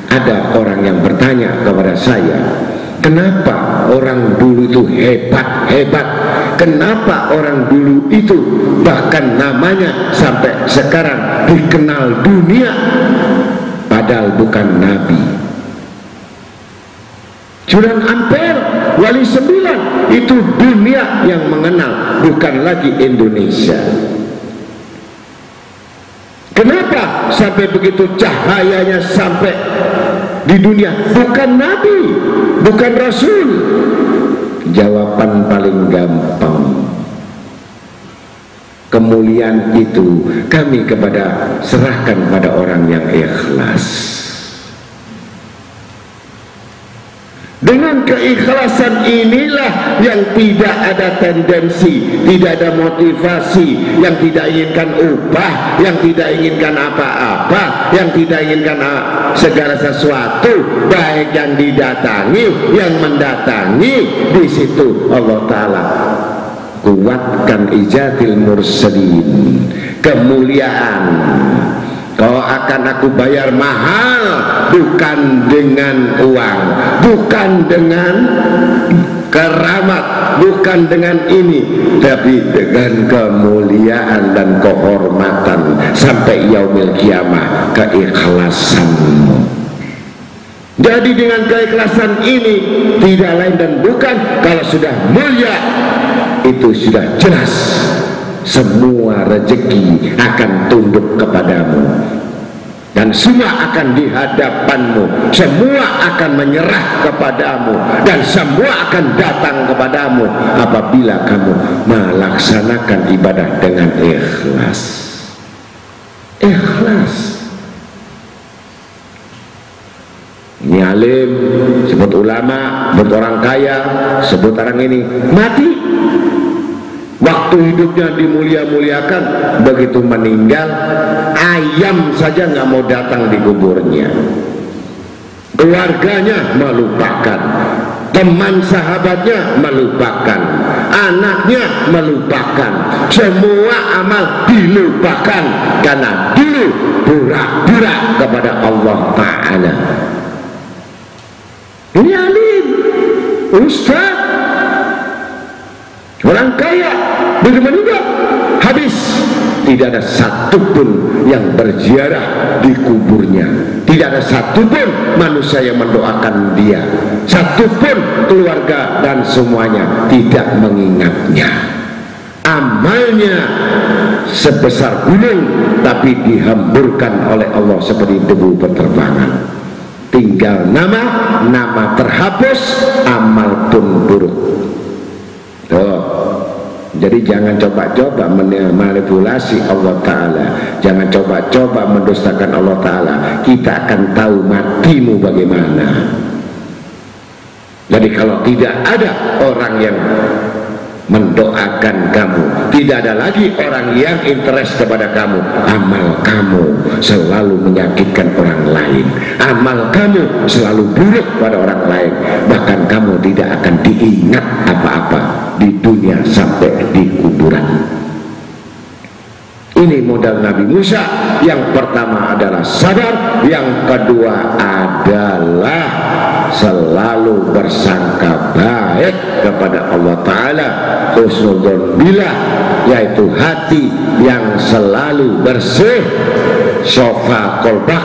Ada orang yang bertanya kepada saya, kenapa orang dulu itu hebat-hebat? Kenapa orang dulu itu bahkan namanya sampai sekarang dikenal dunia, padahal bukan Nabi? Jurang Ampere, Wali 9, itu dunia yang mengenal, bukan lagi Indonesia. Kenapa sampai begitu cahayanya sampai di dunia? Bukan Nabi, bukan Rasul. Jawaban paling gampang, kemuliaan itu kami serahkan pada orang yang ikhlas. Dengan keikhlasan inilah yang tidak ada tendensi, tidak ada motivasi, yang tidak inginkan upah, yang tidak inginkan apa-apa, yang tidak inginkan segala sesuatu, baik yang didatangi, yang mendatangi. Di situ Allah Ta'ala kuatkan ijatil mursalin, kemuliaan. Kau akan aku bayar mahal, bukan dengan uang, bukan dengan keramat, bukan dengan ini, tapi dengan kemuliaan dan kehormatan sampai yaumil kiamah. Keikhlasanmu. Jadi dengan keikhlasan ini tidak lain dan bukan, kalau sudah mulia itu sudah jelas semua rezeki akan tunduk kepadamu, dan semua akan di hadapanmu, semua akan menyerah kepadamu, dan semua akan datang kepadamu apabila kamu melaksanakan ibadah dengan ikhlas. Ikhlas. Ini alim, sebut ulama, sebut orang kaya, sebut orang ini, mati. Waktu hidupnya dimulia-muliakan, begitu meninggal ayam saja nggak mau datang di kuburnya. Keluarganya melupakan, teman sahabatnya melupakan, anaknya melupakan, semua amal dilupakan karena dulu pura-pura kepada Allah Ta'ala. Ini alim, ustaz, orang kaya, begitu meninggal habis, tidak ada satupun yang berziarah di kuburnya, tidak ada satupun manusia yang mendoakan dia, satupun keluarga dan semuanya tidak mengingatnya. Amalnya sebesar gunung, tapi dihamburkan oleh Allah seperti debu berterbangan. Tinggal nama terhapus, amal pun buruk. Jadi jangan coba-coba manipulasi Allah Ta'ala, jangan coba-coba mendustakan Allah Ta'ala. Kita akan tahu matimu bagaimana. Jadi kalau tidak ada orang yang mendoakan kamu, tidak ada lagi orang yang interest kepada kamu, amal kamu selalu menyakitkan orang lain, amal kamu selalu buruk pada orang lain, bahkan kamu tidak akan diingat apa-apa di dunia sampai di kuburan. Ini modal Nabi Musa. Yang pertama adalah sabar, yang kedua adalah selalu bersangka baik kepada Allah Ta'ala, husnudzon billah, yaitu hati yang selalu bersih, sofa kolbak,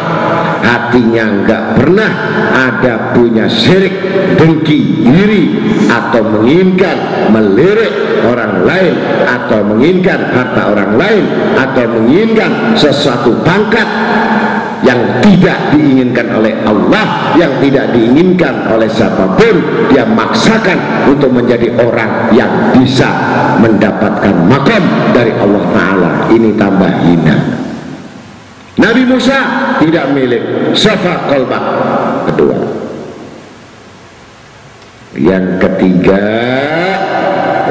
hatinya enggak pernah ada punya syirik, dengki, iri, atau menginginkan melirik orang lain, atau menginginkan harta orang lain, atau menginginkan sesuatu pangkat yang tidak diinginkan oleh Allah, yang tidak diinginkan oleh siapapun. Dia maksakan untuk menjadi orang yang bisa mendapatkan makam dari Allah Ta'ala. Ini tambah hina. Nabi Musa tidak milik safa qalbah. Kedua. Yang ketiga,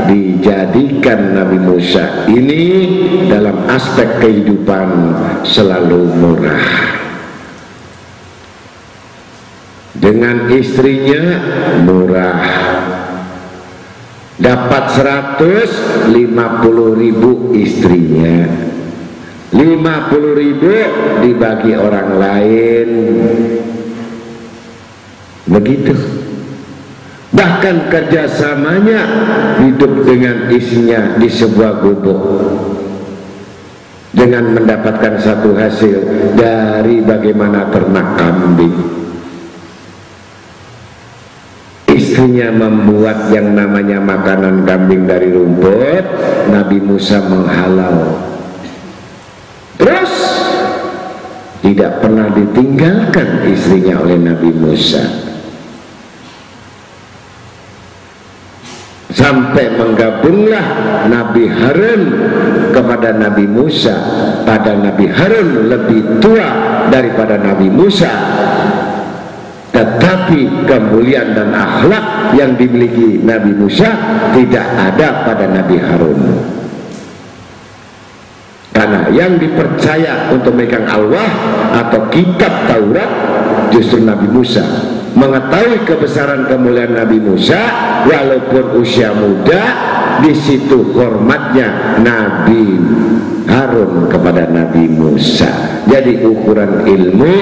dijadikan Nabi Musa ini dalam aspek kehidupan selalu murah. Dengan istrinya murah, dapat 150.000 istrinya, 50.000 dibagi orang lain, begitu. Bahkan kerjasamanya hidup dengan isinya di sebuah gubuk, dengan mendapatkan satu hasil dari bagaimana ternak kambing. Istrinya membuat yang namanya makanan kambing dari rumput, Nabi Musa menghalau. Terus tidak pernah ditinggalkan istrinya oleh Nabi Musa, sampai menggabunglah Nabi Harun kepada Nabi Musa. Pada Nabi Harun lebih tua daripada Nabi Musa, tetapi kemuliaan dan akhlak yang dimiliki Nabi Musa tidak ada pada Nabi Harun. Karena yang dipercaya untuk memegang Allah atau kitab Taurat justru Nabi Musa. Mengetahui kebesaran kemuliaan Nabi Musa, walaupun usia muda, di situ hormatnya Nabi Harun kepada Nabi Musa. Jadi ukuran ilmu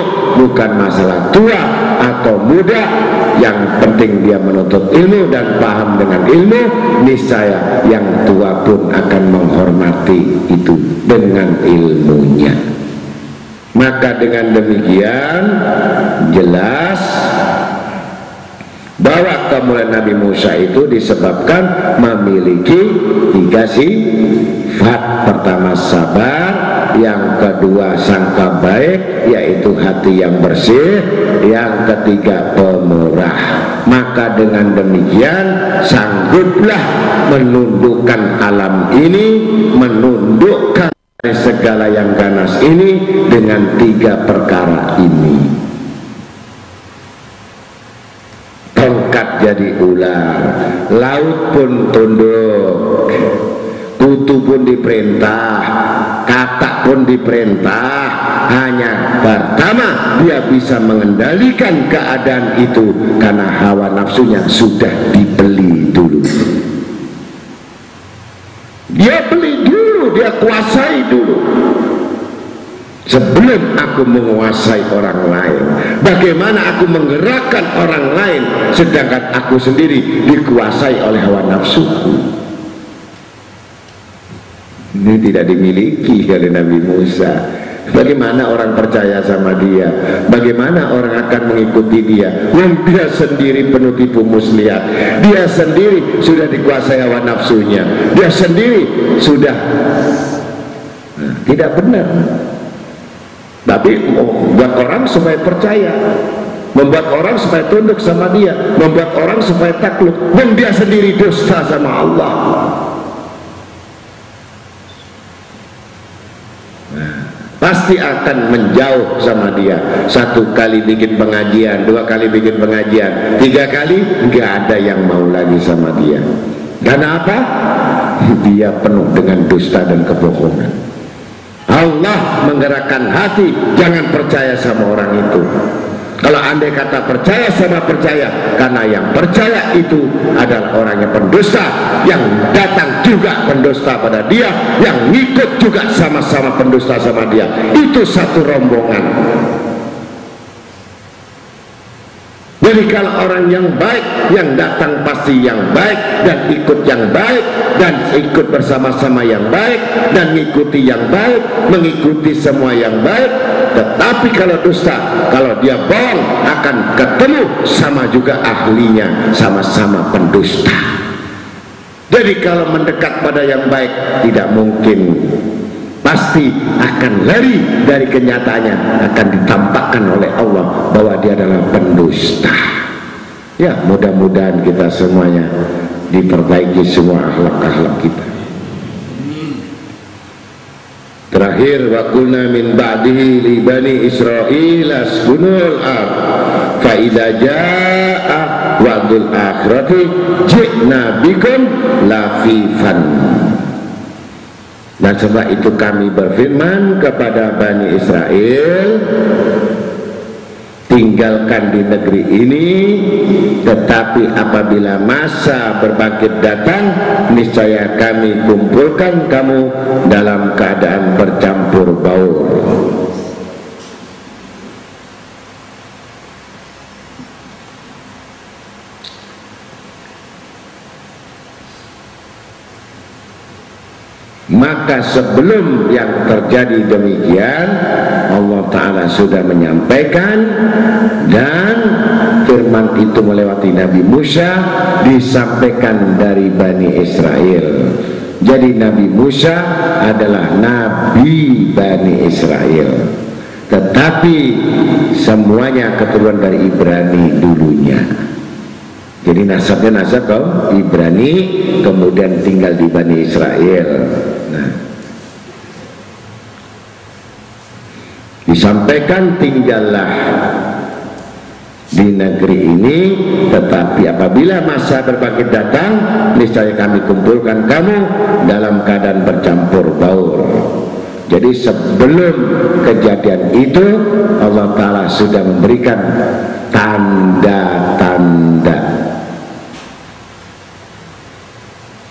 bukan masalah tua atau muda, yang penting dia menuntut ilmu dan paham dengan ilmu. Niscaya yang tua pun akan menghormati itu dengan ilmunya. Maka dengan demikian jelas bahwa kemuliaan Nabi Musa itu disebabkan memiliki 3 sifat. Pertama sabar, yang kedua sangka baik, yaitu hati yang bersih, yang ketiga pemurah. Maka dengan demikian sangguplah menundukkan alam ini, menundukkan segala yang ganas ini dengan 3 perkara ini. Tongkat jadi ular, laut pun tunduk, kutu pun diperintah, katak pun diperintah. Hanya pertama dia bisa mengendalikan keadaan itu karena hawa nafsunya sudah dibeli dulu. Dia beli dulu, dia kuasai dulu. Sebelum aku menguasai orang lain, bagaimana aku menggerakkan orang lain sedangkan aku sendiri dikuasai oleh hawa nafsuku? Ini tidak dimiliki oleh Nabi Musa. Bagaimana orang percaya sama dia? Bagaimana orang akan mengikuti dia? Yang dia sendiri penuh tipu muslihat, dia sendiri sudah dikuasai hawa nafsunya, dia sendiri sudah tidak benar. Tapi membuat orang supaya percaya, membuat orang supaya tunduk sama dia, membuat orang supaya takluk, dan dia sendiri dusta sama Allah. Pasti akan menjauh sama dia. 1 kali bikin pengajian, 2 kali bikin pengajian, 3 kali nggak ada yang mau lagi sama dia. Karena apa? Dia penuh dengan dusta dan kebohongan. Allah menggerakkan hati, jangan percaya sama orang itu. Kalau andai kata percaya sama percaya, karena yang percaya itu adalah orang yang pendusta, yang datang juga pendusta pada dia, yang ngikut juga sama-sama pendusta sama dia. Itu satu rombongan. Jadi kalau orang yang baik, yang datang pasti yang baik, dan ikut yang baik, dan ikut bersama-sama yang baik, dan mengikuti yang baik, mengikuti semua yang baik. Tetapi kalau dusta, kalau dia bohong, akan ketemu sama juga ahlinya, sama-sama pendusta. Jadi kalau mendekat pada yang baik, tidak mungkin, pasti akan lari dari kenyataannya, akan ditampakkan oleh Allah bahwa dia adalah pendusta. Ya, mudah-mudahan kita semuanya diperbaiki semua akhlak-akhlak kita. Terakhir, wa qulna min ba'dihi li bani Israil askunul ard fa idza jaa wa'dul akhirati ji'na bikum lafifan. Dan setelah itu kami berfirman kepada Bani Israel, tinggalkan di negeri ini, tetapi apabila masa berbangkit datang, niscaya kami kumpulkan kamu dalam keadaan bercampur baur. Maka sebelum yang terjadi demikian, Allah Ta'ala sudah menyampaikan, dan firman itu melewati Nabi Musa, disampaikan dari Bani Israel. Jadi Nabi Musa adalah Nabi Bani Israel, tetapi semuanya keturunan dari Ibrani dulunya. Jadi nasabnya nasab kaum Ibrani, kemudian tinggal di Bani Israel. Nah, disampaikan tinggallah di negeri ini, tetapi apabila masa berbangkit datang, niscaya kami kumpulkan kamu dalam keadaan bercampur baur. Jadi sebelum kejadian itu, Allah Ta'ala sudah memberikan tanda-tanda.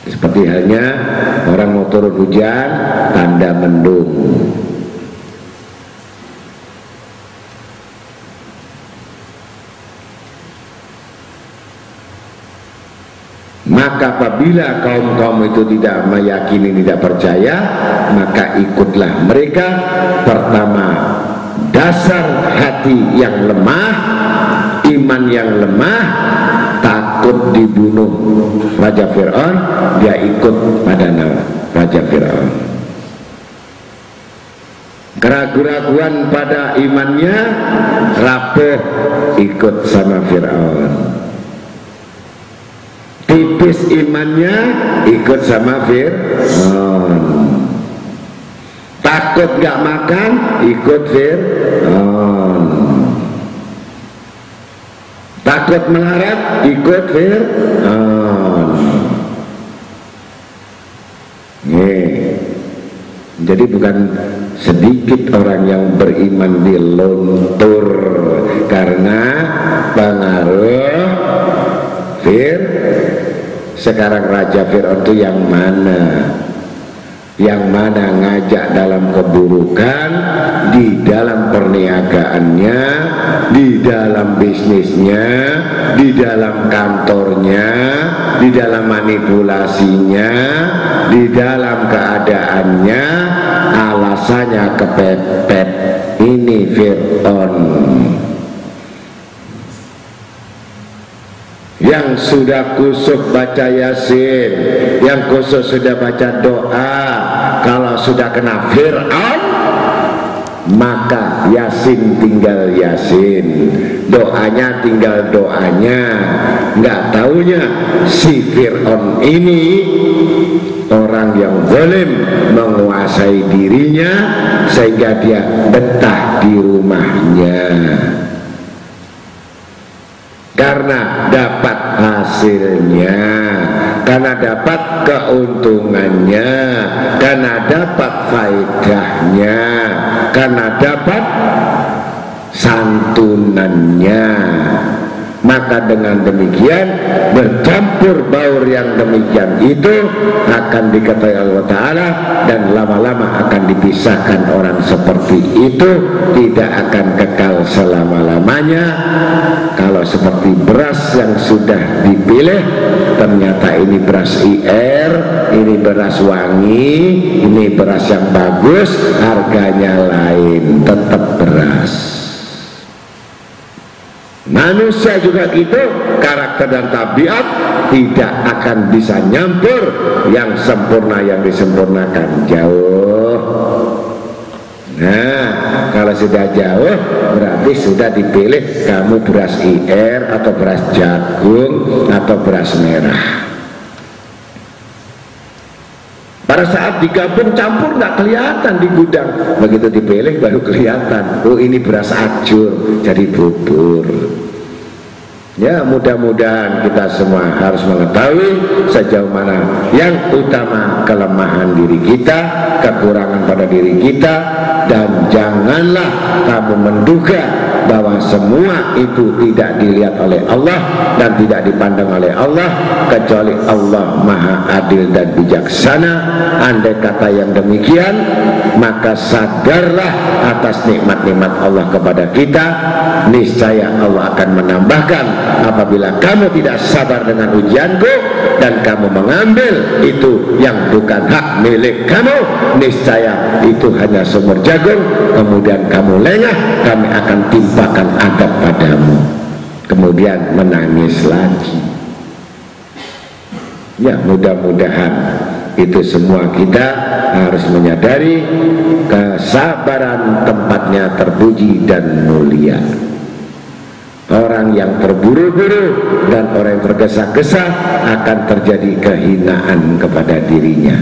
Seperti halnya orang mau turun hujan, tanda mendung. Maka apabila kaum-kaum itu tidak meyakini, tidak percaya, maka ikutlah mereka. Pertama, dasar hati yang lemah, iman yang lemah, takut dibunuh Raja Fir'aun, dia ikut pada Raja Fir'aun. Keraguan-keraguan pada imannya, rapuh, ikut sama Fir'aun. Tipis imannya, ikut sama Fir'aun. Takut gak makan, ikut Fir'aun. Takut melarat, ikut Fir'aun. Jadi bukan sedikit orang yang beriman diluntur karena pengaruh Sekarang Raja Fir'aun itu yang mana? Yang mana ngajak dalam keburukan, di dalam perniagaannya, di dalam bisnisnya, di dalam kantornya, di dalam manipulasinya, di dalam keadaannya, alasannya kepepet. Ini Fir'aun yang sudah kusuk baca Yasin, yang kusuk sudah baca doa. Kalau sudah kena Fir'aun, maka Yasin tinggal Yasin, doanya tinggal doanya. Nggak taunya si Fir'aun ini orang yang zalim, menguasai dirinya sehingga dia betah di rumahnya. Karena dapat hasilnya, karena dapat keuntungannya, karena dapat faedahnya, karena dapat santunannya. Maka dengan demikian bercampur baur yang demikian itu akan diketahui Allah Ta'ala, dan lama-lama akan dipisahkan. Orang seperti itu tidak akan kekal selama-lamanya. Kalau seperti beras yang sudah dipilih, ternyata ini beras IR, ini beras wangi, ini beras yang bagus, harganya lain, tetap beras. Manusia juga gitu, karakter dan tabiat tidak akan bisa nyampur. Yang sempurna yang disempurnakan jauh. Nah, kalau sudah jauh berarti sudah dipilih kamu beras IR atau beras jagung atau beras merah. Pada saat digabung campur nggak kelihatan di gudang, begitu dipilih baru kelihatan. Oh, ini beras acur jadi bubur. Ya, mudah-mudahan kita semua harus mengetahui sejauh mana yang utama kelemahan diri kita, kekurangan pada diri kita, dan janganlah kamu menduga bahwa semua itu tidak dilihat oleh Allah dan tidak dipandang oleh Allah, kecuali Allah Maha Adil dan Bijaksana. Andai kata yang demikian, maka sadarlah atas nikmat-nikmat Allah kepada kita. Niscaya Allah akan menambahkan. Apabila kamu tidak sabar dengan ujianku dan kamu mengambil itu yang bukan hak milik kamu, niscaya itu hanya sumur jagung. Kemudian kamu lengah, kami akan timpakan adab padamu. Kemudian menangis lagi. Ya, mudah-mudahan itu semua kita harus menyadari kesabaran tempatnya terpuji dan mulia. Orang yang terburu-buru dan orang yang tergesa-gesa akan terjadi kehinaan kepada dirinya.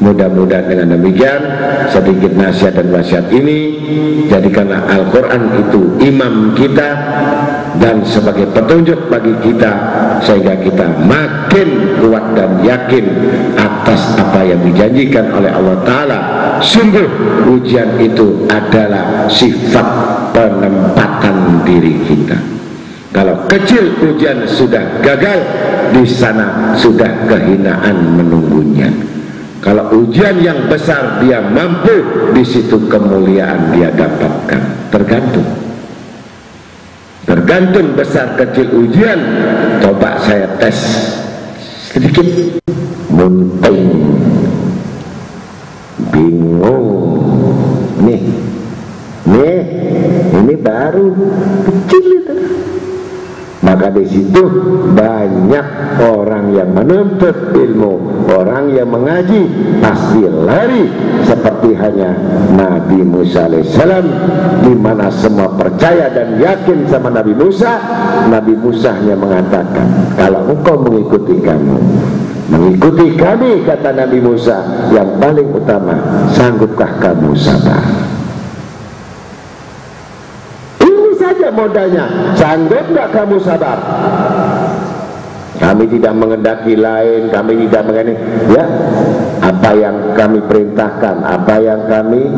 Mudah-mudahan dengan demikian sedikit nasihat dan wasiat ini, jadikanlah Al-Quran itu imam kita dan sebagai petunjuk bagi kita, sehingga kita makin kuat dan yakin atas apa yang dijanjikan oleh Allah Ta'ala. Sungguh ujian itu adalah sifat penempatan diri kita. Kalau kecil ujian sudah gagal, di sana sudah kehinaan menunggunya. Kalau ujian yang besar dia mampu, di situ kemuliaan dia dapatkan. Tergantung besar kecil ujian. Coba saya tes sedikit, munting, bingung, nih, ini baru kecil itu. Maka di situ banyak orang yang menuntut ilmu, orang yang mengaji pasti lari seperti hanya Nabi Musa alaihissalam, di mana semua percaya dan yakin sama Nabi Musa. Nabi Musa hanya mengatakan, kalau engkau mengikuti kami, kata Nabi Musa, yang paling utama, sanggupkah kamu sabar? Saja modalnya, sanggup nggak kamu sabar? Kami tidak mengendaki lain, kami tidak mengendaki, ya, apa yang kami perintahkan, apa yang kami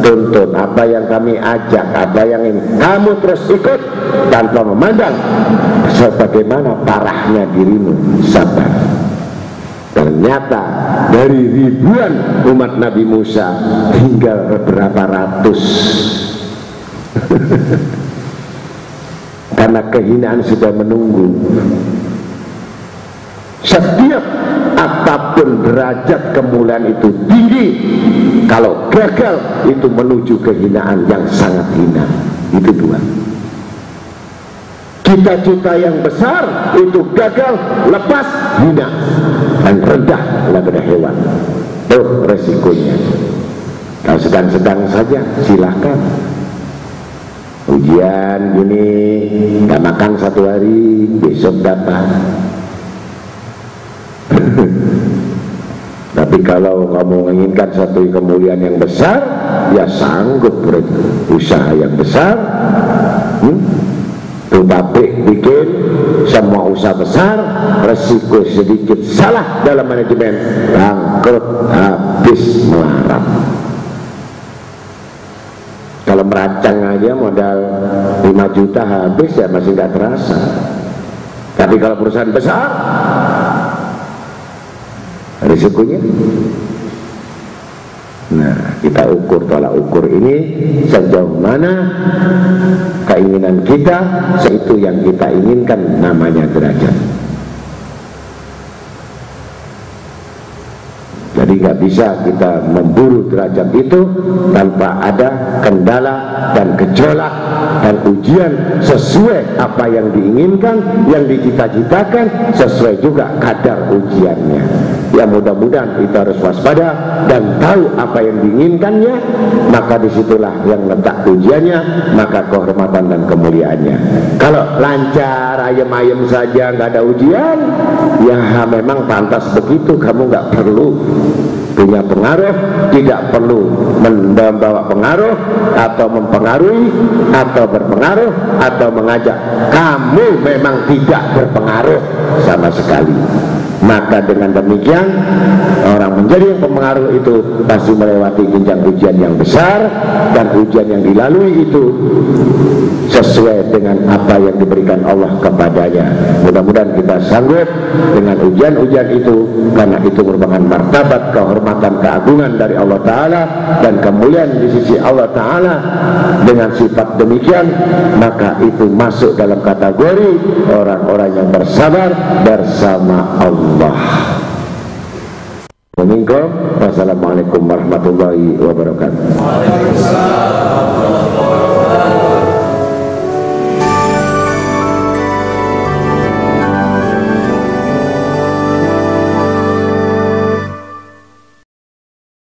tuntun, apa yang kami ajak, apa yang ini, kamu terus ikut tanpa memandang sebagaimana parahnya dirimu, sabar. Ternyata dari ribuan umat Nabi Musa tinggal beberapa ratus. Karena kehinaan sudah menunggu. Setiap apapun derajat kemuliaan itu tinggi, kalau gagal itu menuju kehinaan yang sangat hina. Itu dua. Cita-cita yang besar itu gagal, lepas, hina dan rendah daripada hewan. Tuh resikonya. Kalau sedang-sedang saja silakan. Ujian gini, nggak makan satu hari, besok dapat. Tapi kalau kamu menginginkan satu kemuliaan yang besar, ya sanggup usaha yang besar. Tuh pabrik bikin, semua usaha besar, resiko sedikit salah dalam manajemen, bangkrut, habis melarat. Kalau meracang aja modal 5 juta habis ya masih nggak terasa. Tapi kalau perusahaan besar, risikonya. Nah, kita ukur tolak ukur ini sejauh mana keinginan kita, itu yang kita inginkan, namanya derajat. Jadi nggak bisa kita memburu derajat itu tanpa ada kendala dan gejolak dan ujian sesuai apa yang diinginkan, yang dicita-citakan, sesuai juga kadar ujiannya. Ya mudah-mudahan kita harus waspada dan tahu apa yang diinginkannya, maka disitulah yang letak ujiannya, maka kehormatan dan kemuliaannya. Kalau lancar ayem-ayem saja nggak ada ujian, ya memang pantas begitu, kamu nggak perlu punya pengaruh, tidak perlu membawa pengaruh atau mempengaruhi atau berpengaruh atau mengajak. Kamu memang tidak berpengaruh sama sekali. Maka dengan demikian orang menjadi yang pemengaruh itu pasti melewati jenjang ujian yang besar, dan ujian yang dilalui itu sesuai dengan apa yang diberikan Allah kepadanya. Mudah-mudahan kita sanggup dengan ujian-ujian itu, karena itu merupakan martabat, kehormatan, keagungan dari Allah Ta'ala dan kemuliaan di sisi Allah Ta'ala. Dengan sifat demikian, maka itu masuk dalam kategori orang-orang yang bersabar bersama Allah. Wassalamualaikum warahmatullahi wabarakatuh.